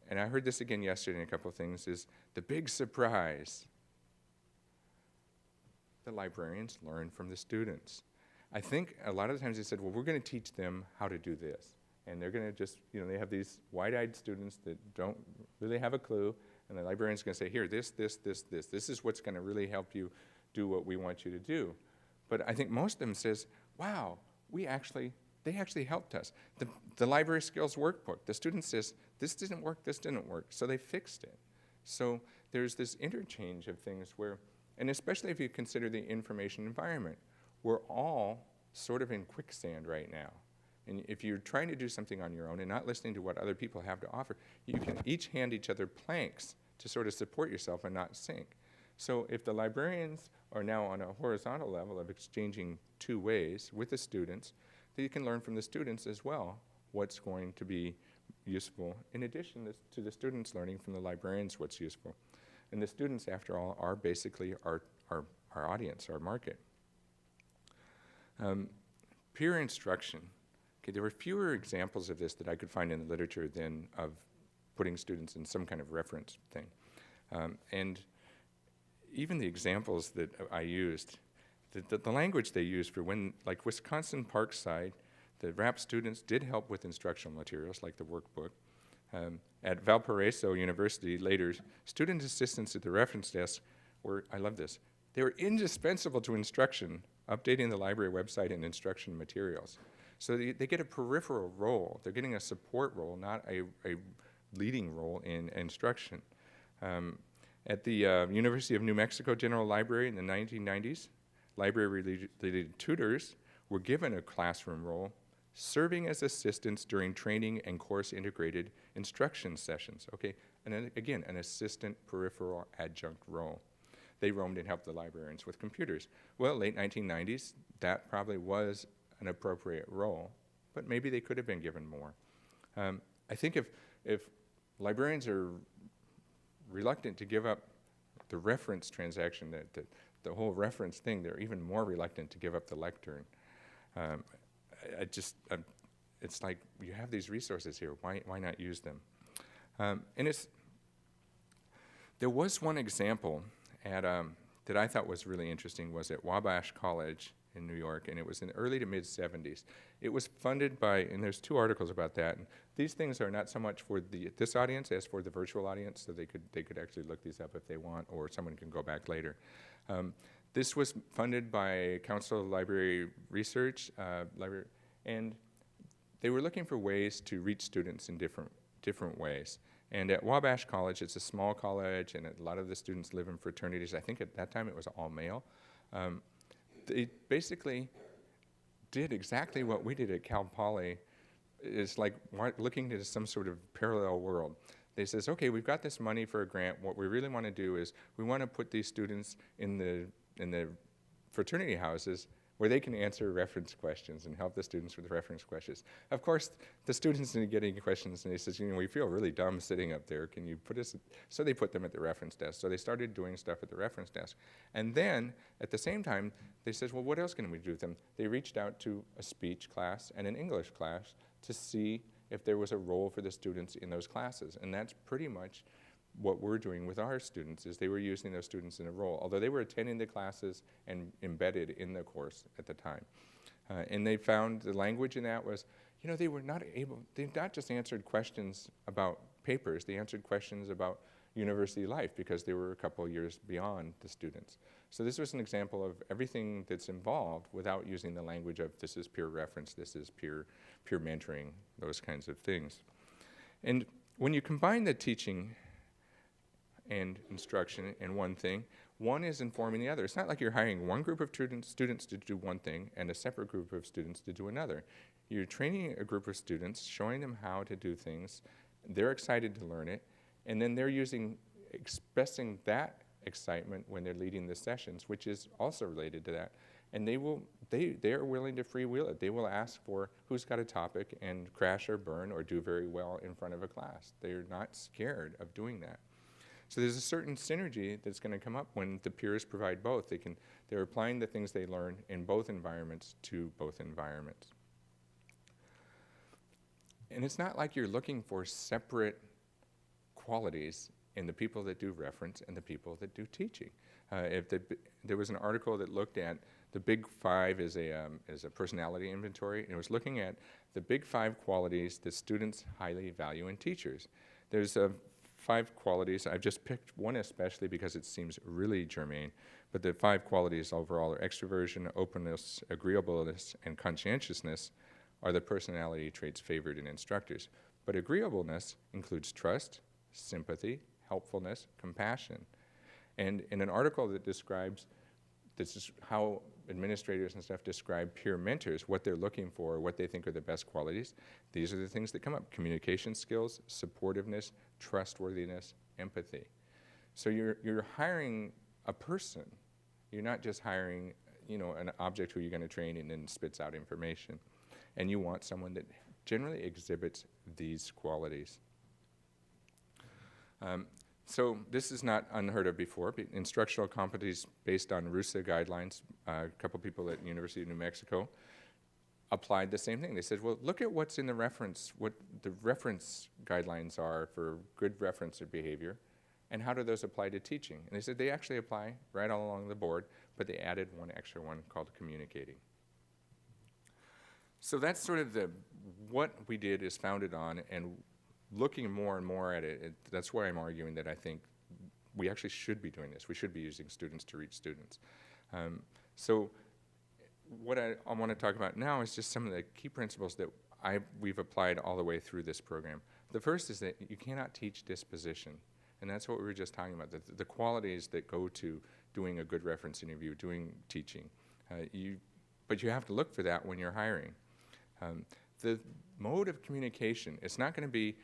and I heard this again yesterday in a couple of things, is the big surprise. The librarians learn from the students. I think a lot of the times they said, well, we're going to teach them how to do this. And they're going to just, they have these wide-eyed students that don't really have a clue, and the librarian's going to say, here, this. This is what's going to really help you do what we want you to do. But I think most of them says, wow, they actually helped us. The library skills workbook, the student says, this didn't work, so they fixed it. So there's this interchange of things where, and especially if you consider the information environment, we're all sort of in quicksand right now. And if you're trying to do something on your own and not listening to what other people have to offer, you can each hand each other planks to sort of support yourself and not sink. So if the librarians are now on a horizontal level of exchanging two ways with the students, they can learn from the students as well what's going to be useful, in addition to the students learning from the librarians what's useful. And the students, after all, are basically our audience, our market. Peer instruction. Okay, there were fewer examples of this that I could find in the literature than of putting students in some kind of reference thing. And even the examples that I used, the language they used for when, like Wisconsin Parkside, the RAP students did help with instructional materials like the workbook. At Valparaiso University later, student assistants at the reference desk were, I love this, they were indispensable to instruction, updating the library website and instruction materials. So they get a peripheral role. They're getting a support role, not a leading role in instruction. At the University of New Mexico General Library in the 1990s, library-related tutors were given a classroom role serving as assistants during training and course-integrated instruction sessions. Okay, and then again, an assistant peripheral adjunct role. They roamed and helped the librarians with computers. Well, late 1990s, that probably was an appropriate role, but maybe they could have been given more. I think if librarians are reluctant to give up the reference transaction, the whole reference thing, they're even more reluctant to give up the lectern. It's like, you have these resources here, why not use them? There was one example that I thought was really interesting, was at Wabash College in New York, and it was in early to mid-70s. It was funded by, and there's 2 articles about that, and these things are not so much for this audience as for the virtual audience, so they could actually look these up if they want, or someone can go back later. This was funded by Council of Library Research, and they were looking for ways to reach students in different ways. And at Wabash College, it's a small college, and a lot of the students live in fraternities. I think at that time it was all male. They basically did exactly what we did at Cal Poly. It's like looking into some sort of parallel world. They says, okay, we've got this money for a grant. What we really want to do is we want to put these students in the fraternity houses where they can answer reference questions and help the students with reference questions. Of course, the students didn't get any questions, and he says, we feel really dumb sitting up there. Can you put us? So they put them at the reference desk. So they started doing stuff at the reference desk. And then, at the same time, they said, well, what else can we do with them? They reached out to a speech class and an English class to see if there was a role for the students in those classes. And that's pretty much what we're doing with our students, is they were using those students in a role, although they were attending the classes and embedded in the course at the time. And they found the language in that was, they not just answered questions about papers, they answered questions about university life because they were a couple of years beyond the students. So this was an example of everything that's involved without using the language of this is peer reference, this is peer mentoring, those kinds of things. And when you combine the teaching and instruction in one thing, one is informing the other. It's not like you're hiring one group of students to do one thing and a separate group of students to do another. You're training a group of students, showing them how to do things. They're excited to learn it, and then they're expressing that excitement when they're leading the sessions, which is also related to that. And they are willing to freewheel it. They will ask for who's got a topic and crash or burn or do very well in front of a class. They're not scared of doing that. So there's a certain synergy that's going to come up when the peers provide both. They're applying the things they learn in both environments to both environments. And it's not like you're looking for separate qualities in the people that do reference and the people that do teaching. There was an article that looked at the big 5 is a personality inventory, and it was looking at the big 5 qualities that students highly value in teachers. There's 5 qualities. I've just picked one especially because it seems really germane, but the 5 qualities overall are extroversion, openness, agreeableness, and conscientiousness are the personality traits favored in instructors. But agreeableness includes trust, sympathy, helpfulness, compassion. And in an article that describes this is how administrators and stuff describe peer mentors, what they're looking for, what they think are the best qualities, these are the things that come up: communication skills, supportiveness, trustworthiness, empathy. So you're hiring a person. You're not just hiring, an object who you're going to train and then spits out information. And you want someone that generally exhibits these qualities. So this is not unheard of before. Instructional competencies based on RUSA guidelines, a couple people at the University of New Mexico applied the same thing. They said, well, look at what's in the reference, what the reference guidelines are for good reference or behavior, and how do those apply to teaching? And they said they actually apply right all along the board, but they added one extra one called communicating. So that's sort of what we did is founded on, and looking more and more at it, that's why I'm arguing that I think we actually should be doing this. We should be using students to reach students. So what I want to talk about now is just some of the key principles that we've applied all the way through this program. The first is that you cannot teach disposition, and that's what we were just talking about, the qualities that go to doing a good reference interview, doing teaching. But you have to look for that when you're hiring. the mode of communication, it's not going to be,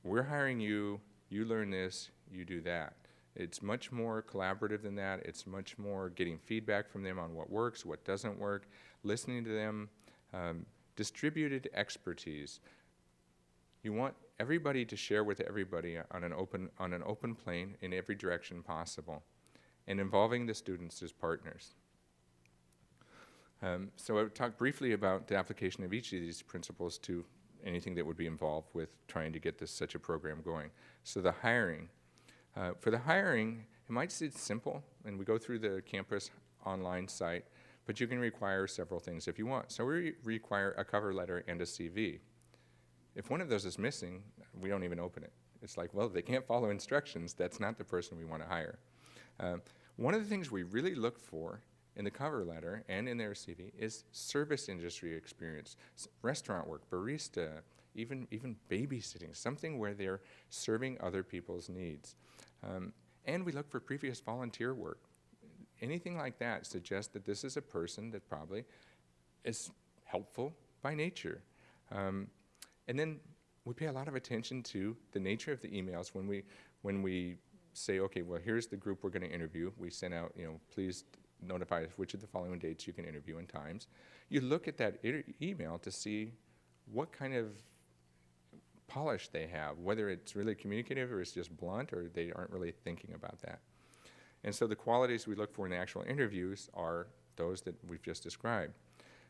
we're hiring you, you learn this, you do that. It's much more collaborative than that. It's much more getting feedback from them on what works, what doesn't work, listening to them, distributed expertise. You want everybody to share with everybody on an open plane in every direction possible, and involving the students as partners. So I would talk briefly about the application of each of these principles to anything that would be involved with trying to get such a program going. So the hiring. For the hiring, it might seem simple, and we go through the campus online site, but you can require several things if you want. So we require a cover letter and a CV. If one of those is missing, we don't even open it. It's like, well, they can't follow instructions. That's not the person we want to hire. One of the things we really look for in the cover letter and in their CV is service industry experience, restaurant work, barista, even babysitting, something where they're serving other people's needs. And we look for previous volunteer work. Anything like that suggests that this is a person that probably is helpful by nature. And then we pay a lot of attention to the nature of the emails when we say, okay, well, here's the group we're going to interview. We send out, please notify us which of the following dates you can interview and times. You look at that email to see what kind of polish they have, whether it's really communicative or it's just blunt or they aren't really thinking about that. And so the qualities we look for in the actual interviews are those that we've just described.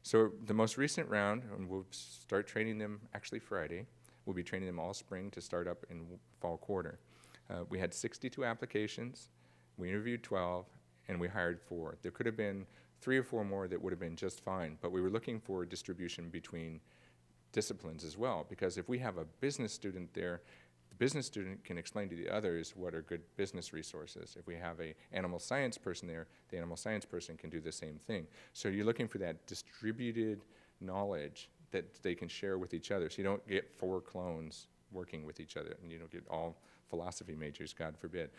So the most recent round, and we'll start training them actually Friday, we'll be training them all spring to start up in fall quarter. We had 62 applications, we interviewed 12, and we hired 4. There could have been 3 or 4 more that would have been just fine, but we were looking for distribution between disciplines as well, because if we have a business student there, the business student can explain to the others what are good business resources. If we have an animal science person there, the animal science person can do the same thing. So you're looking for that distributed knowledge that they can share with each other, so you don't get 4 clones working with each other, and you don't get all philosophy majors, God forbid.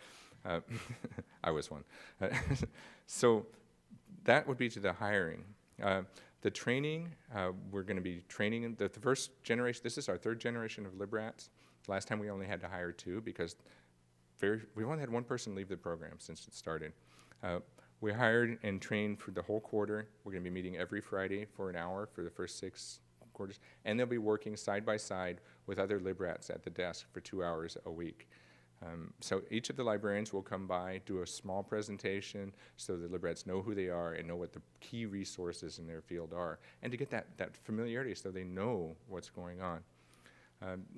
I was one. So that would be to the hiring. The training, we're going to be training the first generation. This is our 3rd generation of LibRATs. Last time we only had to hire 2 because we only had 1 person leave the program since it started. We hired and trained for the whole quarter. We're going to be meeting every Friday for an hour for the first 6 quarters, and they'll be working side by side with other LibRATs at the desk for 2 hours a week. So each of the librarians will come by, do a small presentation so the LibRATs know who they are and know what the key resources in their field are, and to get that familiarity so they know what's going on.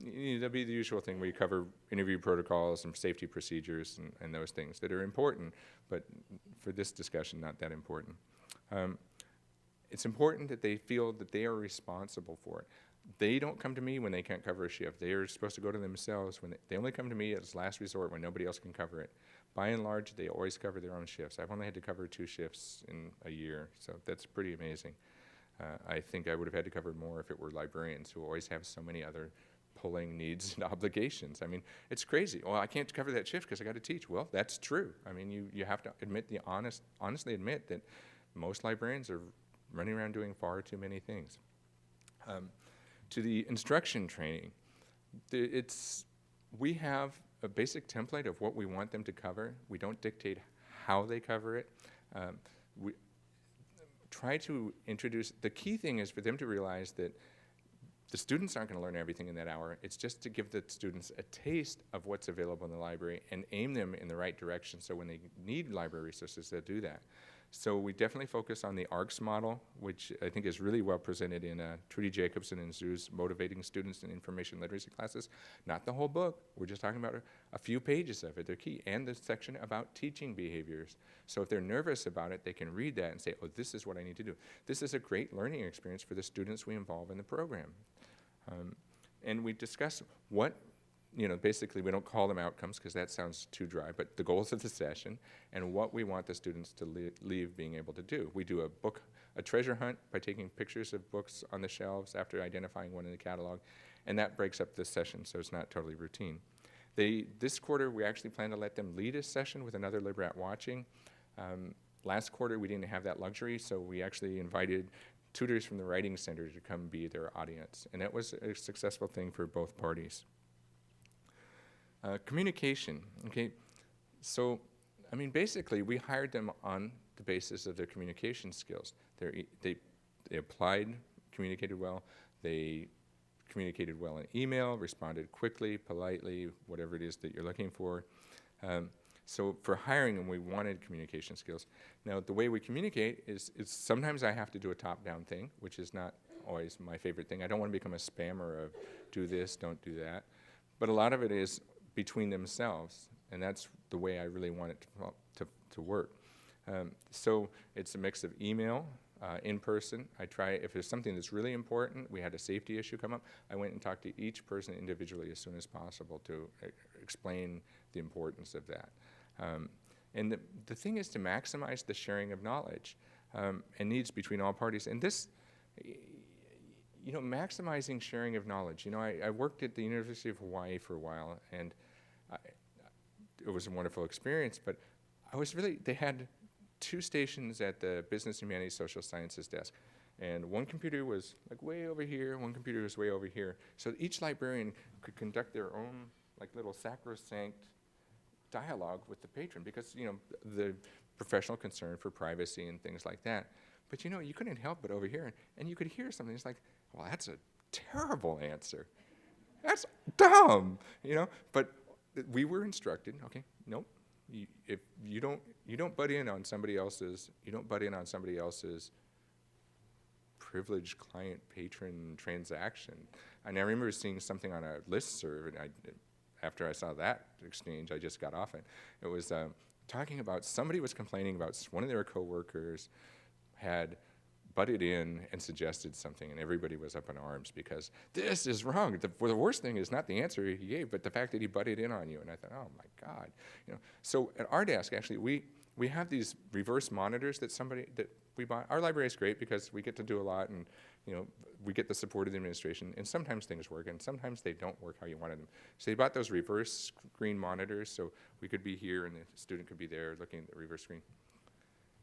There'll be the usual thing where you cover interview protocols and safety procedures and those things that are important, but for this discussion, not that important. It's important that they feel that they are responsible for it. They don't come to me when they can't cover a shift. They are supposed to go to themselves. When they only come to me as last resort when nobody else can cover it. By and large, they always cover their own shifts. I've only had to cover 2 shifts in a year, so that's pretty amazing. I think I would have had to cover more if it were librarians who always have so many other pulling needs and obligations. I mean, it's crazy. Well, I can't cover that shift because I got to teach. Well, that's true. I mean, you have to admit honestly admit that most librarians are running around doing far too many things. To the instruction training, we have a basic template of what we want them to cover. We don't dictate how they cover it. We try to introduce, the key thing is for them to realize that the students aren't going to learn everything in that hour. It's just to give the students a taste of what's available in the library and aim them in the right direction so when they need library resources, they'll do that. So we definitely focus on the ARCS model, which I think is really well presented in Trudy Jacobson and Zoo's Motivating Students in Information Literacy classes. Not the whole book. We're just talking about a few pages of it. They're key. And the section about teaching behaviors. So if they're nervous about it, they can read that and say, oh, this is what I need to do. This is a great learning experience for the students we involve in the program. And we discuss what, basically we don't call them outcomes because that sounds too dry, but the goals of the session and what we want the students to leave being able to do. We do a treasure hunt by taking pictures of books on the shelves after identifying one in the catalog, and that breaks up the session so it's not totally routine. This quarter we actually plan to let them lead a session with another LibRAT watching. Last quarter we didn't have that luxury, so we actually invited tutors from the Writing Center to come be their audience. And that was a successful thing for both parties. Communication, okay? So, I mean, basically, we hired them on the basis of their communication skills. They applied, communicated well, they communicated well in email, responded quickly, politely, whatever it is that you're looking for. So for hiring them, we wanted communication skills. Now, the way we communicate is sometimes I have to do a top-down thing, which is not always my favorite thing. I don't want to become a spammer of do this, don't do that. But a lot of it is between themselves, and that's the way I really want it to work. So it's a mix of email, in person. I try, if there's something that's really important, we had a safety issue come up, I went and talked to each person individually as soon as possible to explain the importance of that. And the thing is to maximize the sharing of knowledge and needs between all parties. And this, you know, maximizing sharing of knowledge. You know, I worked at the University of Hawaii for a while, and it was a wonderful experience, but I was really, they had 2 stations at the Business, Humanities, Social Sciences desk. And one computer was like way over here, one computer was way over here. So each librarian could conduct their own like little sacrosanct dialogue with the patron because, you know, the professional concern for privacy and things like that. But, you know, you couldn't help but overhear, and you could hear something. It's like, well, that's a terrible answer. That's dumb, you know? But we were instructed, okay, nope. If you don't butt in on somebody else's, privileged client patron transaction. And I remember seeing something on a listserv, and after I saw that exchange, I just got off it. It was talking about somebody was complaining about one of their coworkers had butted in and suggested something, and everybody was up in arms because this is wrong. The worst thing is not the answer he gave, but the fact that he butted in on you. And I thought, oh my God, you know. So at our desk, actually, we have these reverse monitors that we buy. Our library is great because we get to do a lot, and you know, we get the support of the administration. And sometimes things work, and sometimes they don't work how you wanted them. So they bought those reverse screen monitors, so we could be here and the student could be there looking at the reverse screen.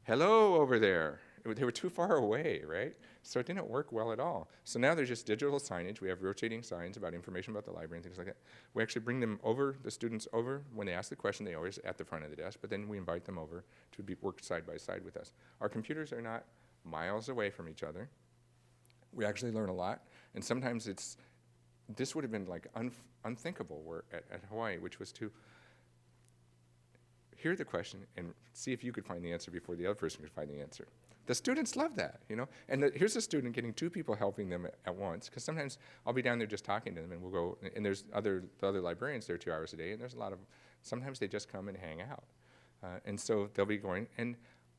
Hello over there. They were too far away, right? So it didn't work well at all. So now there's just digital signage. We have rotating signs about information about the library and things like that. We actually bring them over, the students over. When they ask the question, they always at the front of the desk, but then we invite them over to work side by side with us. Our computers are not miles away from each other. We actually learn a lot, and sometimes this would have been like unthinkable at Hawaii, which was to hear the question and see if you could find the answer before the other person could find the answer. The students love that, you know? And here's a student getting 2 people helping them at once, because sometimes I'll be down there just talking to them, and we'll go, and there's the other librarians there 2 hours a day, and there's a lot of, sometimes they just come and hang out. And so they'll be going, and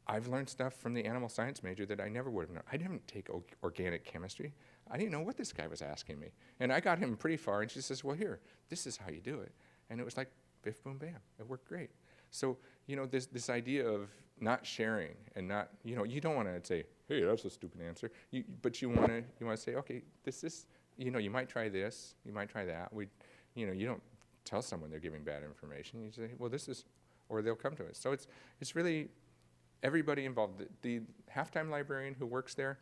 I've learned stuff from the animal science major that I never would have known. I didn't take organic chemistry. I didn't know what this guy was asking me. And I got him pretty far, and she says, well, here, this is how you do it. And it was like, biff, boom, bam. It worked great. So, you know, this idea of not sharing and not, you know, you don't want to say, hey, that's a stupid answer. But you want to say, okay, this is, you know, you might try this, you might try that. You know, you don't tell someone they're giving bad information. You say, well, this is, or they'll come to us. So it's really everybody involved. The half-time librarian who works there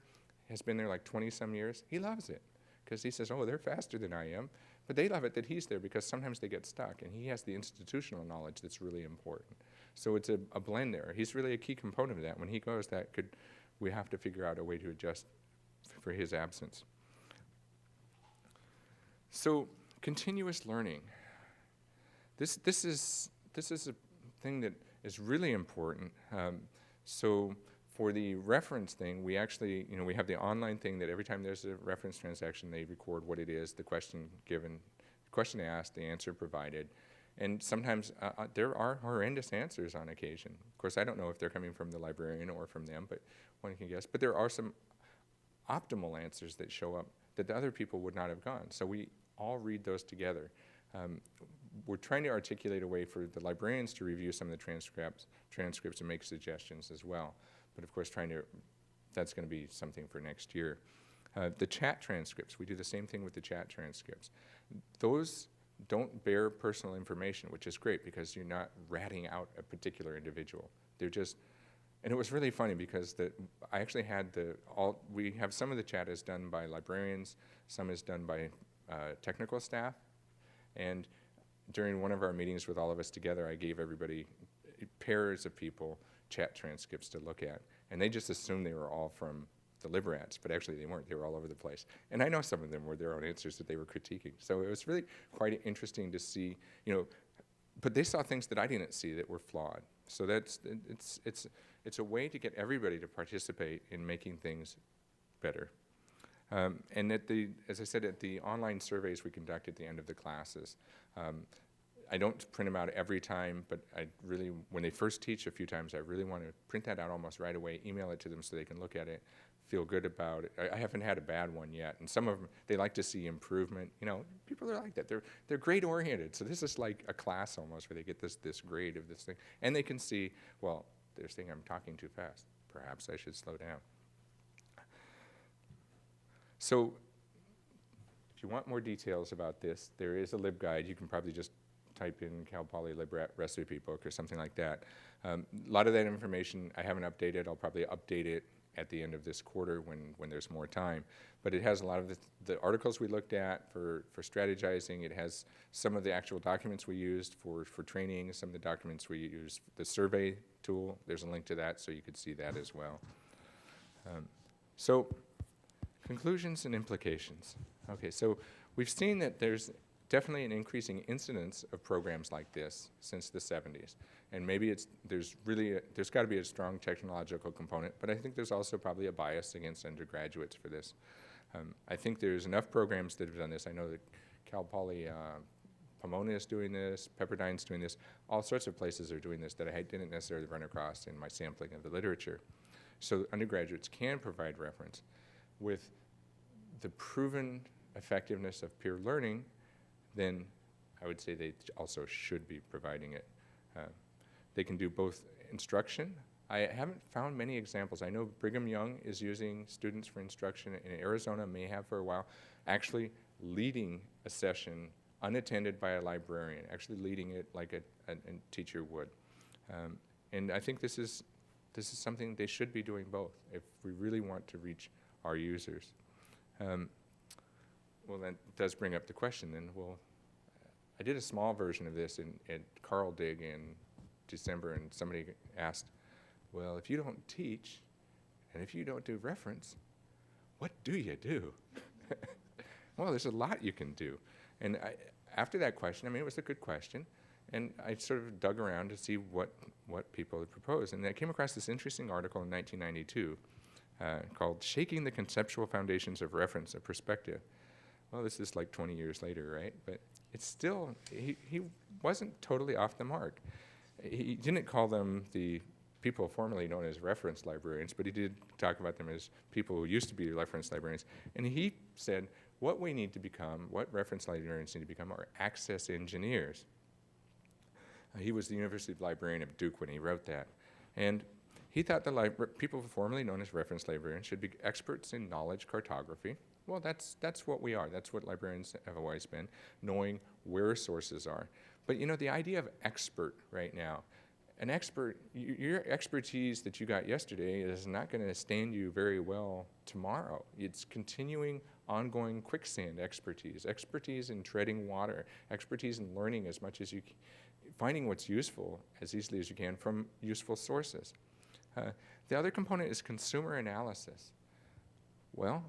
has been there like 20-some years. He loves it because he says, oh, they're faster than I am. But they love it that he's there because sometimes they get stuck, and he has the institutional knowledge that's really important. So it's a blend there. He's really a key component of that. When he goes, we have to figure out a way to adjust for his absence. So continuous learning. This is a thing that is really important. So for the reference thing, we actually, you know, we have the online thing that every time there's a reference transaction, they record what it is, the question given, the question asked, the answer provided. And sometimes there are horrendous answers on occasion. Of course, I don't know if they're coming from the librarian or from them, but one can guess. But there are some optimal answers that show up that the other people would not have gone. So we all read those together. We're trying to articulate a way for the librarians to review some of the transcripts and make suggestions as well. But of course, that's going to be something for next year. The chat transcripts, we do the same thing with the chat transcripts. Those don't bear personal information, which is great because you're not ratting out a particular individual. They're just And it was really funny because I actually had we have some of the chat is done by librarians, some is done by technical staff, and during one of our meetings with all of us together, I gave everybody pairs of people chat transcripts to look at, and they just assumed they were all from the LibRATs, but actually they weren't. They were all over the place. And I know some of them were their own answers that they were critiquing. So it was really quite interesting to see, but they saw things that I didn't see that were flawed. So it's a way to get everybody to participate in making things better. And as I said, at the online surveys we conduct at the end of the classes, I don't print them out every time, but when they first teach a few times, I really want to print that out almost right away, email it to them so they can look at it, feel good about it. I haven't had a bad one yet, and some of them, they like to see improvement. People are like that. They're grade oriented, so this is like a class almost where they get this grade of this thing, and they can see, well, they're saying I'm talking too fast. Perhaps I should slow down. So if you want more details about this, there is a LibGuide. You can probably just type in Cal Poly LibRAT recipe book or something like that. A lot of that information I haven't updated. I'll probably update it at the end of this quarter when there's more time. But it has a lot of the articles we looked at for strategizing. It has some of the actual documents we used for training, some of the documents we used, the survey tool. There's a link to that, so you could see that as well. So conclusions and implications. Okay, so we've seen that there's definitely an increasing incidence of programs like this since the 70s. And maybe there's got to be a strong technological component, but I think there's also probably a bias against undergraduates for this. I think there's enough programs that have done this. I know that Cal Poly Pomona is doing this, Pepperdine's doing this, all sorts of places are doing this that I didn't necessarily run across in my sampling of the literature. So undergraduates can provide reference. With the proven effectiveness of peer learning, then I would say they also should be providing it. They can do both instruction. I haven't found many examples. I know Brigham Young is using students for instruction, and Arizona may have for a while, actually leading a session unattended by a librarian, actually leading it like a teacher would. And I think this is something they should be doing both if we really want to reach our users. Well, that does bring up the question, then, I did a small version of this at Carl Dig in December, and somebody asked, well, if you don't teach, and if you don't do reference, what do you do? Well, there's a lot you can do. And after that question, it was a good question, and I sort of dug around to see what people had proposed. And I came across this interesting article in 1992 called Shaking the Conceptual Foundations of Reference, a Perspective. Well, this is like 20 years later, right? But it's still, he wasn't totally off the mark. He didn't call them the people formerly known as reference librarians, but he did talk about them as people who used to be reference librarians. And he said, what we need to become, what reference librarians need to become, are access engineers. He was the University Librarian of Duke when he wrote that. And he thought the people formerly known as reference librarians should be experts in knowledge cartography. Well, that's what we are. That's what librarians have always been, knowing where sources are. But the idea of expert right now, an expert, your expertise that you got yesterday is not going to stand you very well tomorrow. It's continuing, ongoing quicksand expertise, expertise in treading water, expertise in learning as much as you can, finding what's useful as easily as you can from useful sources. The other component is consumer analysis. Well,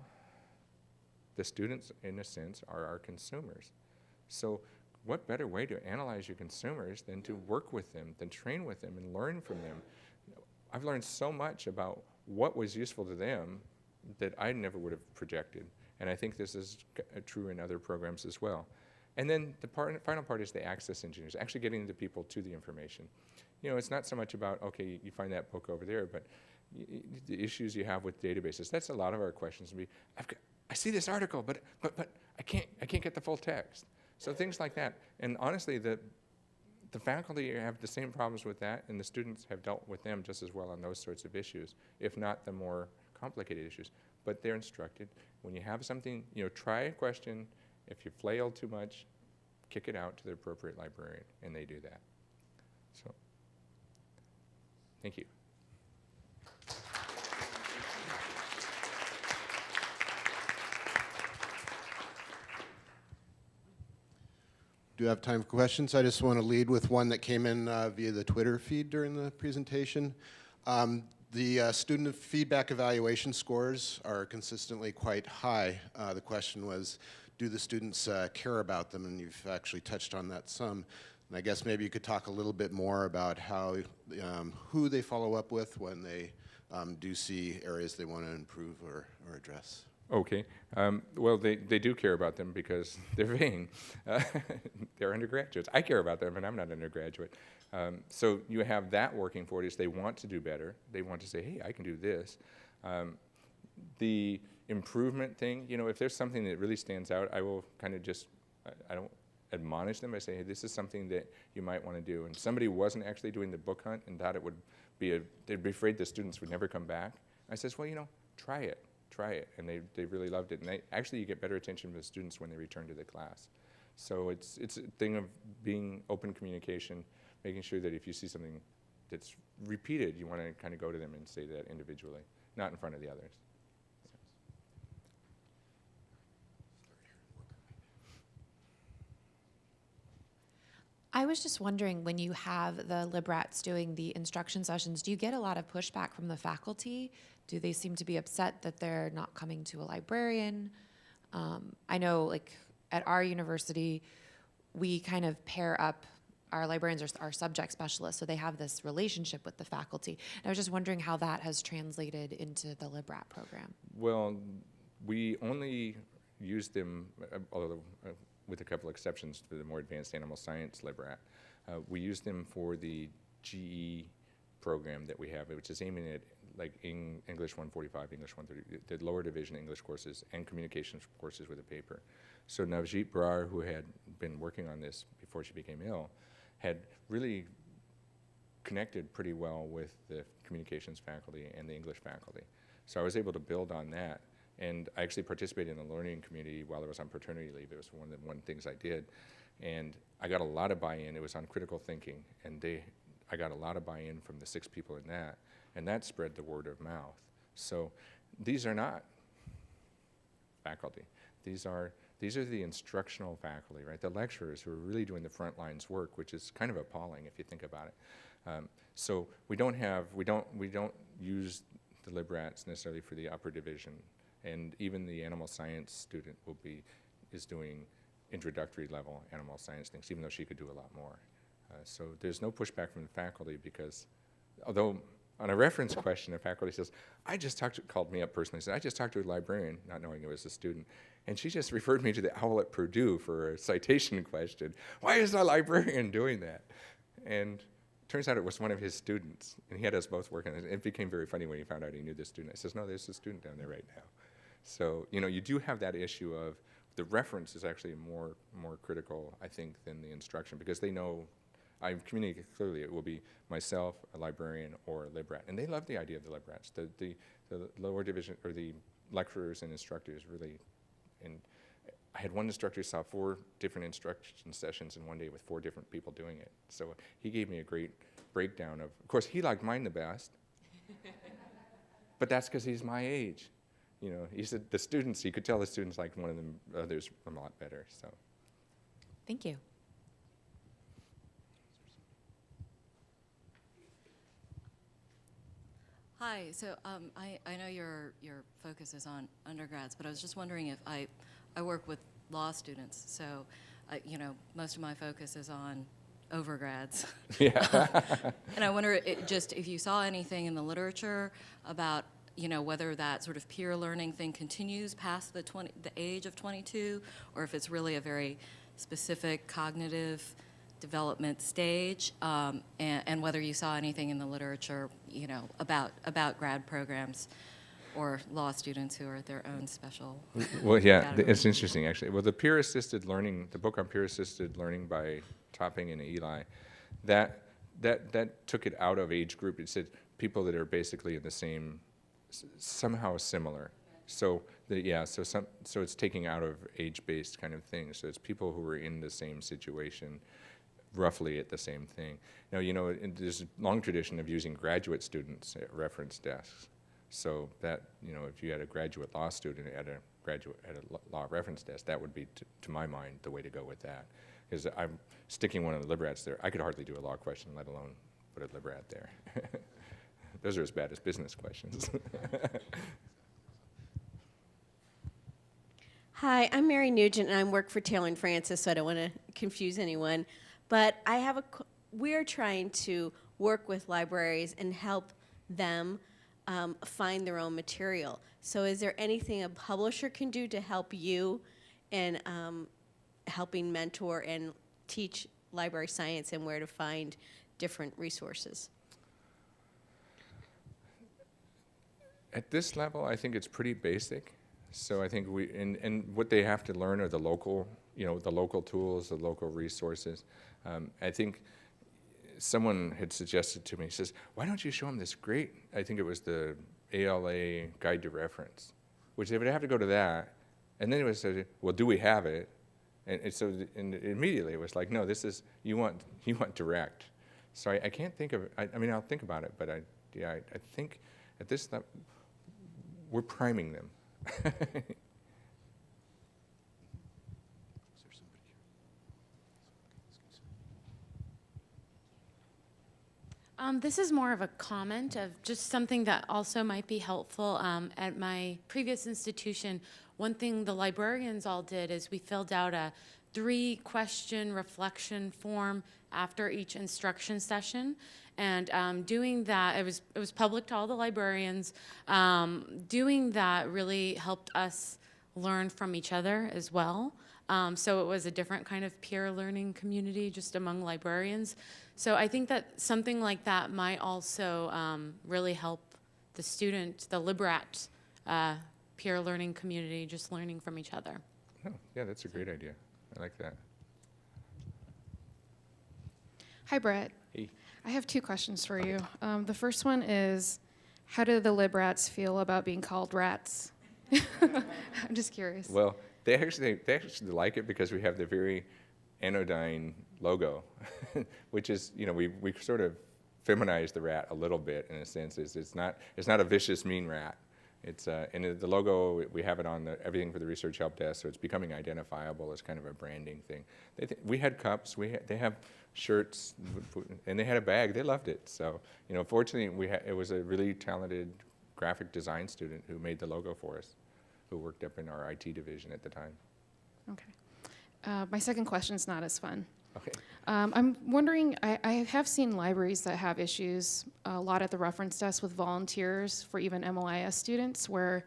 the students, in a sense, are our consumers. So what better way to analyze your consumers than to work with them, than train with them and learn from them? I've learned so much about what was useful to them that I never would have projected. And I think this is true in other programs as well. And then the final part is the access engineers, actually getting the people to the information. It's not so much about, okay, you find that book over there, but the issues you have with databases. That's a lot of our questions. I see this article, but I can't get the full text. So things like that. And honestly, the faculty have the same problems with that, and the students have dealt with them just as well on those sorts of issues, if not the more complicated issues. But they're instructed, when you have something, try a question. If you flail too much, kick it out to the appropriate librarian, and they do that. So, thank you. do have time for questions. I just want to lead with one that came in via the Twitter feed during the presentation. The student feedback evaluation scores are consistently quite high. The question was, do the students care about them? And you've actually touched on that some. And I guess maybe you could talk a little bit more about how, who they follow up with when they do see areas they want to improve or address. Okay. Well, they do care about them because they're paying. They're undergraduates. I care about them, and I'm not an undergraduate. So you have that working for it is they want to do better. They want to say, hey, I can do this. The improvement thing, you know, if there's something that really stands out, I will kind of just, I don't admonish them. I say, hey, this is something that you might want to do. And somebody wasn't actually doing the book hunt and thought it would be they'd be afraid the students would never come back. I says, well, you know, try it. And they really loved it. And actually you get better attention from the students when they return to the class. So it's a thing of being open communication, making sure that if you see something that's repeated, you want to kind of go to them and say that individually, not in front of the others. I was just wondering, when you have the LibRATs doing the instruction sessions, do you get a lot of pushback from the faculty? Do they seem to be upset that they're not coming to a librarian? I know, like, at our university, we kind of pair up our librarians, or our subject specialists, so they have this relationship with the faculty. And I was just wondering how that has translated into the LibRAT program. Well, we only use them, although with a couple exceptions for the more advanced animal science LibRAT. We use them for the GE program that we have, which is aiming at like English 145, English 130, the lower division English courses and communications courses with a paper. So Navjeet Brar, who had been working on this before she became ill, had really connected pretty well with the communications faculty and the English faculty. So I was able to build on that. And I actually participated in the learning community while I was on paternity leave. It was one of the things I did. And I got a lot of buy-in. It was on critical thinking. And I got a lot of buy-in from the 6 people in that. And that spread the word of mouth. So these are not faculty. These are the instructional faculty, right? The lecturers who are really doing the front lines work, which is kind of appalling if you think about it. So we don't use the LibRATs necessarily for the upper division. And even the animal science student is doing introductory level animal science things, even though she could do a lot more. So there's no pushback from the faculty because, although on a reference question, a faculty says, called me up personally, said, I just talked to a librarian, not knowing it was a student, and she just referred me to the OWL at Purdue for a citation question. Why is a librarian doing that? And turns out it was one of his students, and he had us both working. It became very funny when he found out he knew this student. I says, no, there's a student down there right now. So, you know, you do have that issue of the reference is actually more critical, I think, than the instruction, because they know, I've communicated clearly, it will be myself, a librarian, or a LibRAT. And they love the idea of the LibRATs. The lower division, or the lecturers and instructors really, and I had one instructor who saw 4 different instruction sessions in one day with 4 different people doing it. So he gave me a great breakdown of course, he liked mine the best, but that's because he's my age. You know, he said the students, you could tell the students liked one of them, others a lot better, so. Thank you. Hi, so I know your focus is on undergrads, but I was just wondering if I work with law students, so you know, most of my focus is on overgrads. Yeah. And I wonder if you saw anything in the literature about, you know, whether that sort of peer learning thing continues past the age of 22, or if it's really a very specific cognitive development stage, and whether you saw anything in the literature, you know, about grad programs or law students who are their own special. Well, yeah, category. it's interesting actually. Well, the peer-assisted learning, the book on peer-assisted learning by Topping and Eli, that took it out of age group. It said people that are basically in the same, somehow similar. So so it's taking out of age-based kind of things. So it's people who are in the same situation, roughly at the same thing. Now, you know, there's a long tradition of using graduate students at reference desks. So that, you know, if you had a graduate law student at a law reference desk, that would be, to my mind, the way to go with that. because I'm sticking one of the LibRATs there. I could hardly do a law question, let alone put a LibRAT there. Those are as bad as business questions. Hi, I'm Mary Nugent, and I work for Taylor and Francis, so I don't want to confuse anyone. But we're trying to work with libraries and help them find their own material. So is there anything a publisher can do to help you in helping mentor and teach library science and where to find different resources? At this level, I think it's pretty basic. So I think and what they have to learn are the local, the local tools, the local resources. I think someone had suggested to me, says, why don't you show them this great, I think it was the ALA Guide to Reference, which they would have to go to that, and then it was, well, do we have it? And so immediately it was like, no, this is, you want direct. So I can't think of it. I mean, I'll think about it, but I think at this level, we're priming them. This is more of a comment of just something that also might be helpful. At my previous institution, one thing the librarians all did is we filled out a 3-question reflection form after each instruction session. And doing that, it was public to all the librarians. Doing that really helped us learn from each other as well. So it was a different kind of peer learning community just among librarians. So I think that something like that might also really help the student, the LibRAT peer learning community, just learning from each other. Oh, yeah, that's a great idea. I like that. Hi, Brett. Hey. I have 2 questions for you. The first one is, how do the LibRATs feel about being called rats? I'm just curious. Well, they actually like it because we have the very anodyne logo, which is, we sort of feminized the rat a little bit in a sense. It's not a vicious, mean rat. It's and the logo, we have it on everything for the research help desk, so it's becoming identifiable as kind of a branding thing. We had cups, they have shirts, and they had a bag. They loved it. So, fortunately, it was a really talented graphic design student who made the logo for us, who worked up in our IT division at the time. Okay. My second question is not as fun. Okay. I'm wondering, I have seen libraries that have issues a lot at the reference desk with volunteers for even MLIS students, where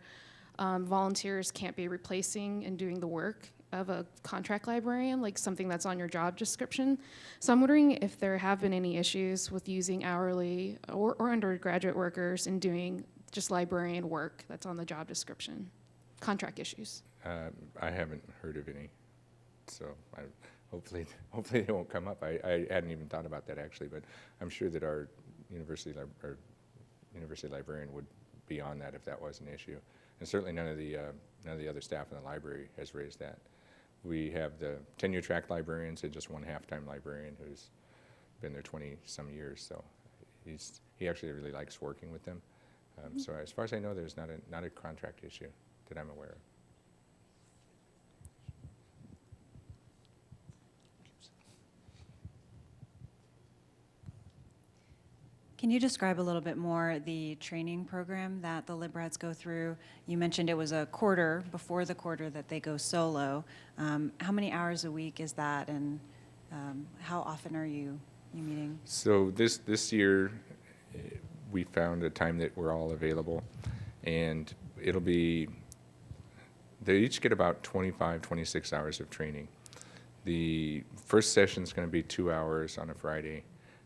volunteers can't be replacing and doing the work of a contract librarian, like something that's on your job description. So I'm wondering if there have been any issues with using hourly or undergraduate workers in doing just librarian work that's on the job description. Contract issues. I haven't heard of any, so hopefully they won't come up. I hadn't even thought about that actually, but I'm sure that our university librarian would be on that if that was an issue. And certainly none of the other staff in the library has raised that. We have the tenure track librarians and just one half-time librarian who's been there 20-some years, so he actually really likes working with them. So as far as I know, there's not a contract issue that I'm aware of. Can you describe a little bit more the training program that the LibRATs go through? You mentioned it was a quarter before the quarter that they go solo. How many hours a week is that, and how often are you meeting? So this year, we found a time that we're all available, and it'll be, they each get about 25, 26 hours of training. The first session is going to be 2 hours on a Friday.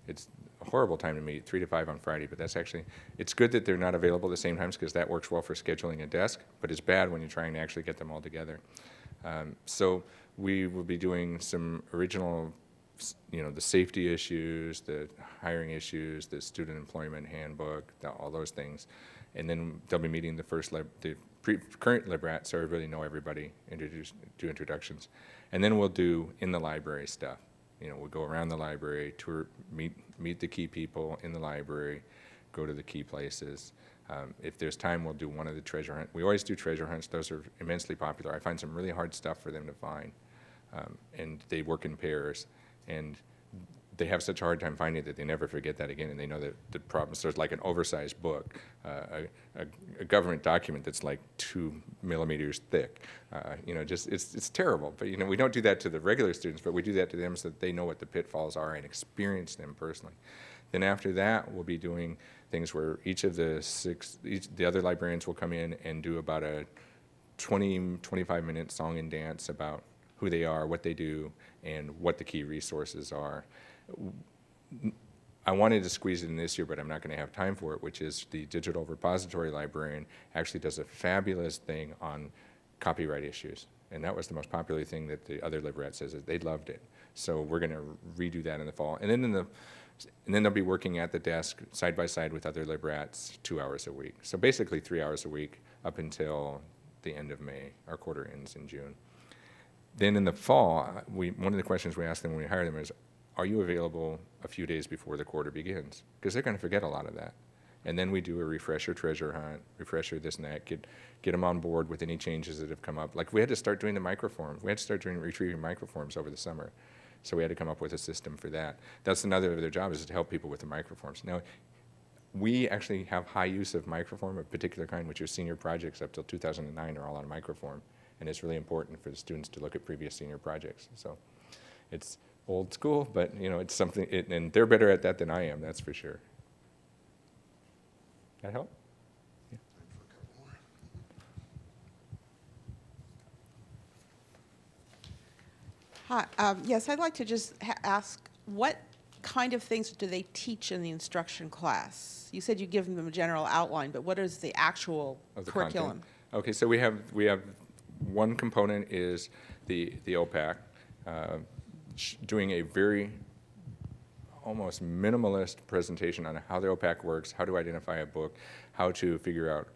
It's a horrible time to meet, 3 to 5 on Friday, but that's actually, it's good that they're not available at the same times because that works well for scheduling a desk, but it's bad when you're trying to actually get them all together. So we will be doing some original, the safety issues, the hiring issues, the student employment handbook, all those things. And then they'll be meeting the current LibRAT, so I really know everybody, do introductions. And then we'll do in the library stuff. We'll go around the library, tour, meet the key people in the library, go to the key places. If there's time, we'll do one of the treasure hunts. We always do treasure hunts. Those are immensely popular. I find some really hard stuff for them to find. and they work in pairs, and they have such a hard time finding it that they never forget that again, and they know that the problem. So it's like an oversized book, a government document that's like 2 millimeters thick. Just it's terrible. But we don't do that to the regular students, but we do that to them so that they know what the pitfalls are and experience them personally. Then after that, we'll be doing things where each of the the other librarians will come in and do about a 25-minute song and dance about who they are, what they do, and what the key resources are. I wanted to squeeze it in this year, but I'm not going to have time for it, which is the digital repository librarian actually does a fabulous thing on copyright issues. And that was the most popular thing that the other LibRAT says. They loved it. So we're going to redo that in the fall. And then they'll be working at the desk side by side with other LibRATs 2 hours a week. So basically 3 hours a week up until the end of May. Our quarter ends in June. Then in the fall, one of the questions we ask them when we hire them is, are you available a few days before the quarter begins? Because they're going to forget a lot of that. And then we do a refresher treasure hunt, refresher this and that, get them on board with any changes that have come up. Like we had to start doing the microforms. We had to start doing retrieving microforms over the summer. So we had to come up with a system for that. That's another of their jobs, is to help people with the microforms. Now, we actually have high use of microform of particular kind, which are senior projects up till 2009 are all on microform. And it's really important for the students to look at previous senior projects. So it's old school, but it's something, and they're better at that than I am, that's for sure. That help? Yeah. Hi. Yes, I'd like to just ask, what kind of things do they teach in the instruction class? You said you give them a general outline, but what is the actual curriculum? Content. Okay, so we have one component is the OPAC, doing a very almost minimalist presentation on how the OPAC works, how to identify a book, how to figure out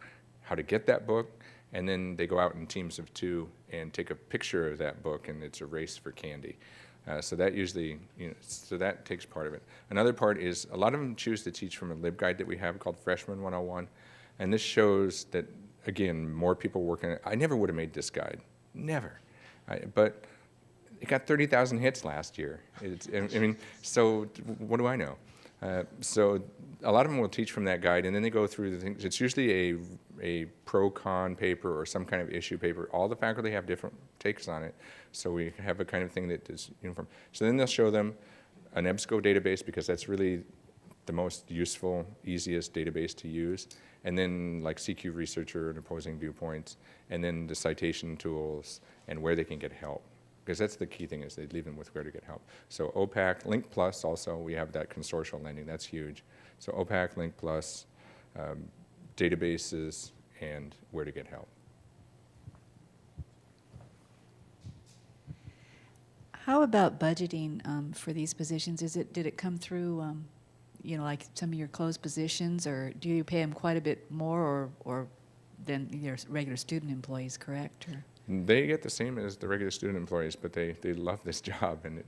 how to get that book, and then they go out in teams of 2 and take a picture of that book, and it's a race for candy. So that usually, so that takes part of it. Another part is a lot of them choose to teach from a LibGuide that we have called Freshman 101, and this shows that, again, more people work on it. I never would have made this guide, never. But it got 30,000 hits last year. So what do I know? So a lot of them will teach from that guide, and then they go through the things. It's usually a pro-con paper or some kind of issue paper. All the faculty have different takes on it, so we have a kind of thing that is uniform. So then they'll show them an EBSCO database, because that's really the most useful, easiest database to use, and then like CQ Researcher and opposing viewpoints, and then the citation tools and where they can get help. Because that's the key thing, is they leave them with where to get help. So OPAC, Link Plus also, we have that consortial lending, that's huge. So OPAC, Link Plus, databases, and where to get help. How about budgeting for these positions? Did it come through, like some of your closed positions, or do you pay them quite a bit more or than your regular student employees, correct? Or? They get the same as the regular student employees, but they love this job, and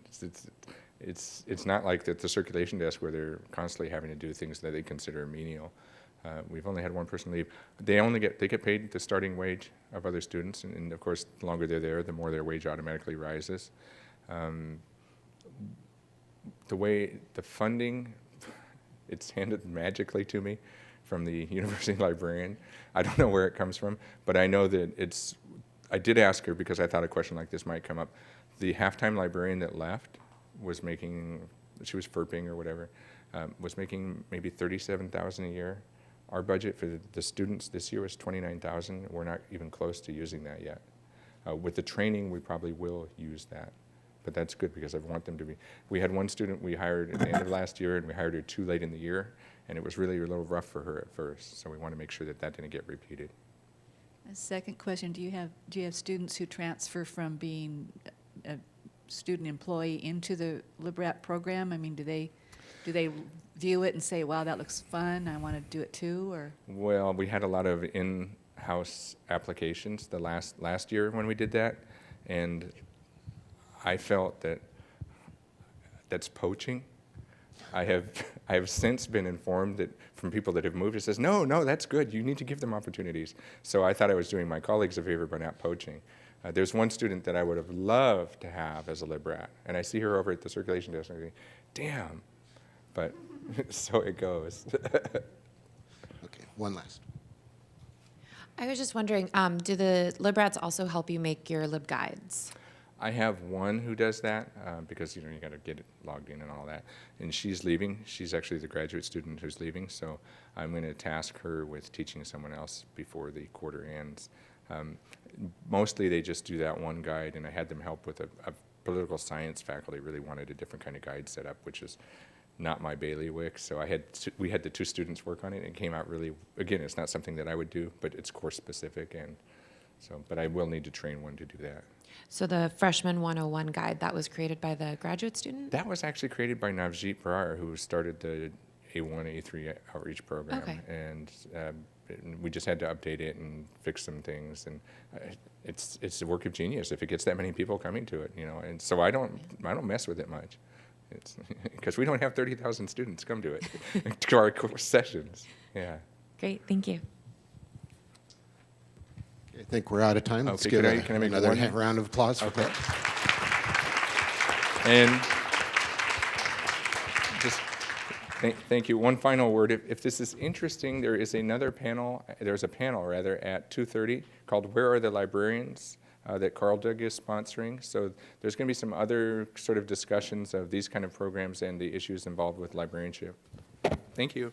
it's not like at the circulation desk where they're constantly having to do things that they consider menial. We've only had one person leave. They get paid the starting wage of other students, and of course, the longer they're there, the more their wage automatically rises. The funding, it's handed magically to me from the university librarian. I don't know where it comes from, but I know that I did ask her, because I thought a question like this might come up. The half-time librarian that left was making, she was FERPing or whatever, was making maybe $37,000 a year. Our budget for the students this year was $29,000. We're not even close to using that yet. With the training, we probably will use that. But that's good, because I want them to be. We had one student we hired at the end of last year, and we hired her too late in the year, and it was really a little rough for her at first. So we want to make sure that didn't get repeated. A second question, do you have students who transfer from being a student employee into the LibRAT program? I mean, do they view it and say, wow, that looks fun, I want to do it too, or? Well, we had a lot of in-house applications the last year when we did that, and I felt that's poaching. I have since been informed that from people that have moved, it says, no, that's good. You need to give them opportunities. So I thought I was doing my colleagues a favor by not poaching. There's one student that I would have loved to have as a LibRAT, and I see her over at the circulation desk, and I think, damn, but so it goes. Okay, one last. I was just wondering, do the LibRATs also help you make your LibGuides? I have one who does that because you got to get it logged in and all that. And she's leaving. She's actually the graduate student who's leaving. So I'm going to task her with teaching someone else before the quarter ends. Mostly they just do that one guide, and I had them help with a political science faculty really wanted a different kind of guide set up, which is not my bailiwick. So we had the two students work on it, and it came out really, again, it's not something that I would do, but it's course specific, and so, but I will need to train one to do that. So the Freshman 101 guide, that was created by the graduate student? That was actually created by Navjeet Brar, who started the A1, A3 outreach program. Okay. And we just had to update it and fix some things. And it's a work of genius if it gets that many people coming to it, And so I don't mess with it much. It's because we don't have 30,000 students come to it, to our course sessions. Yeah. Great, thank you. I think we're out of time. Let's Okay, give can I make another one? round of applause for that. And just thank you. One final word. If this is interesting, there's a panel at 2:30 called "Where Are the Librarians?" That Carl Doug is sponsoring. So there's going to be some other sort of discussions of these kind of programs and the issues involved with librarianship. Thank you.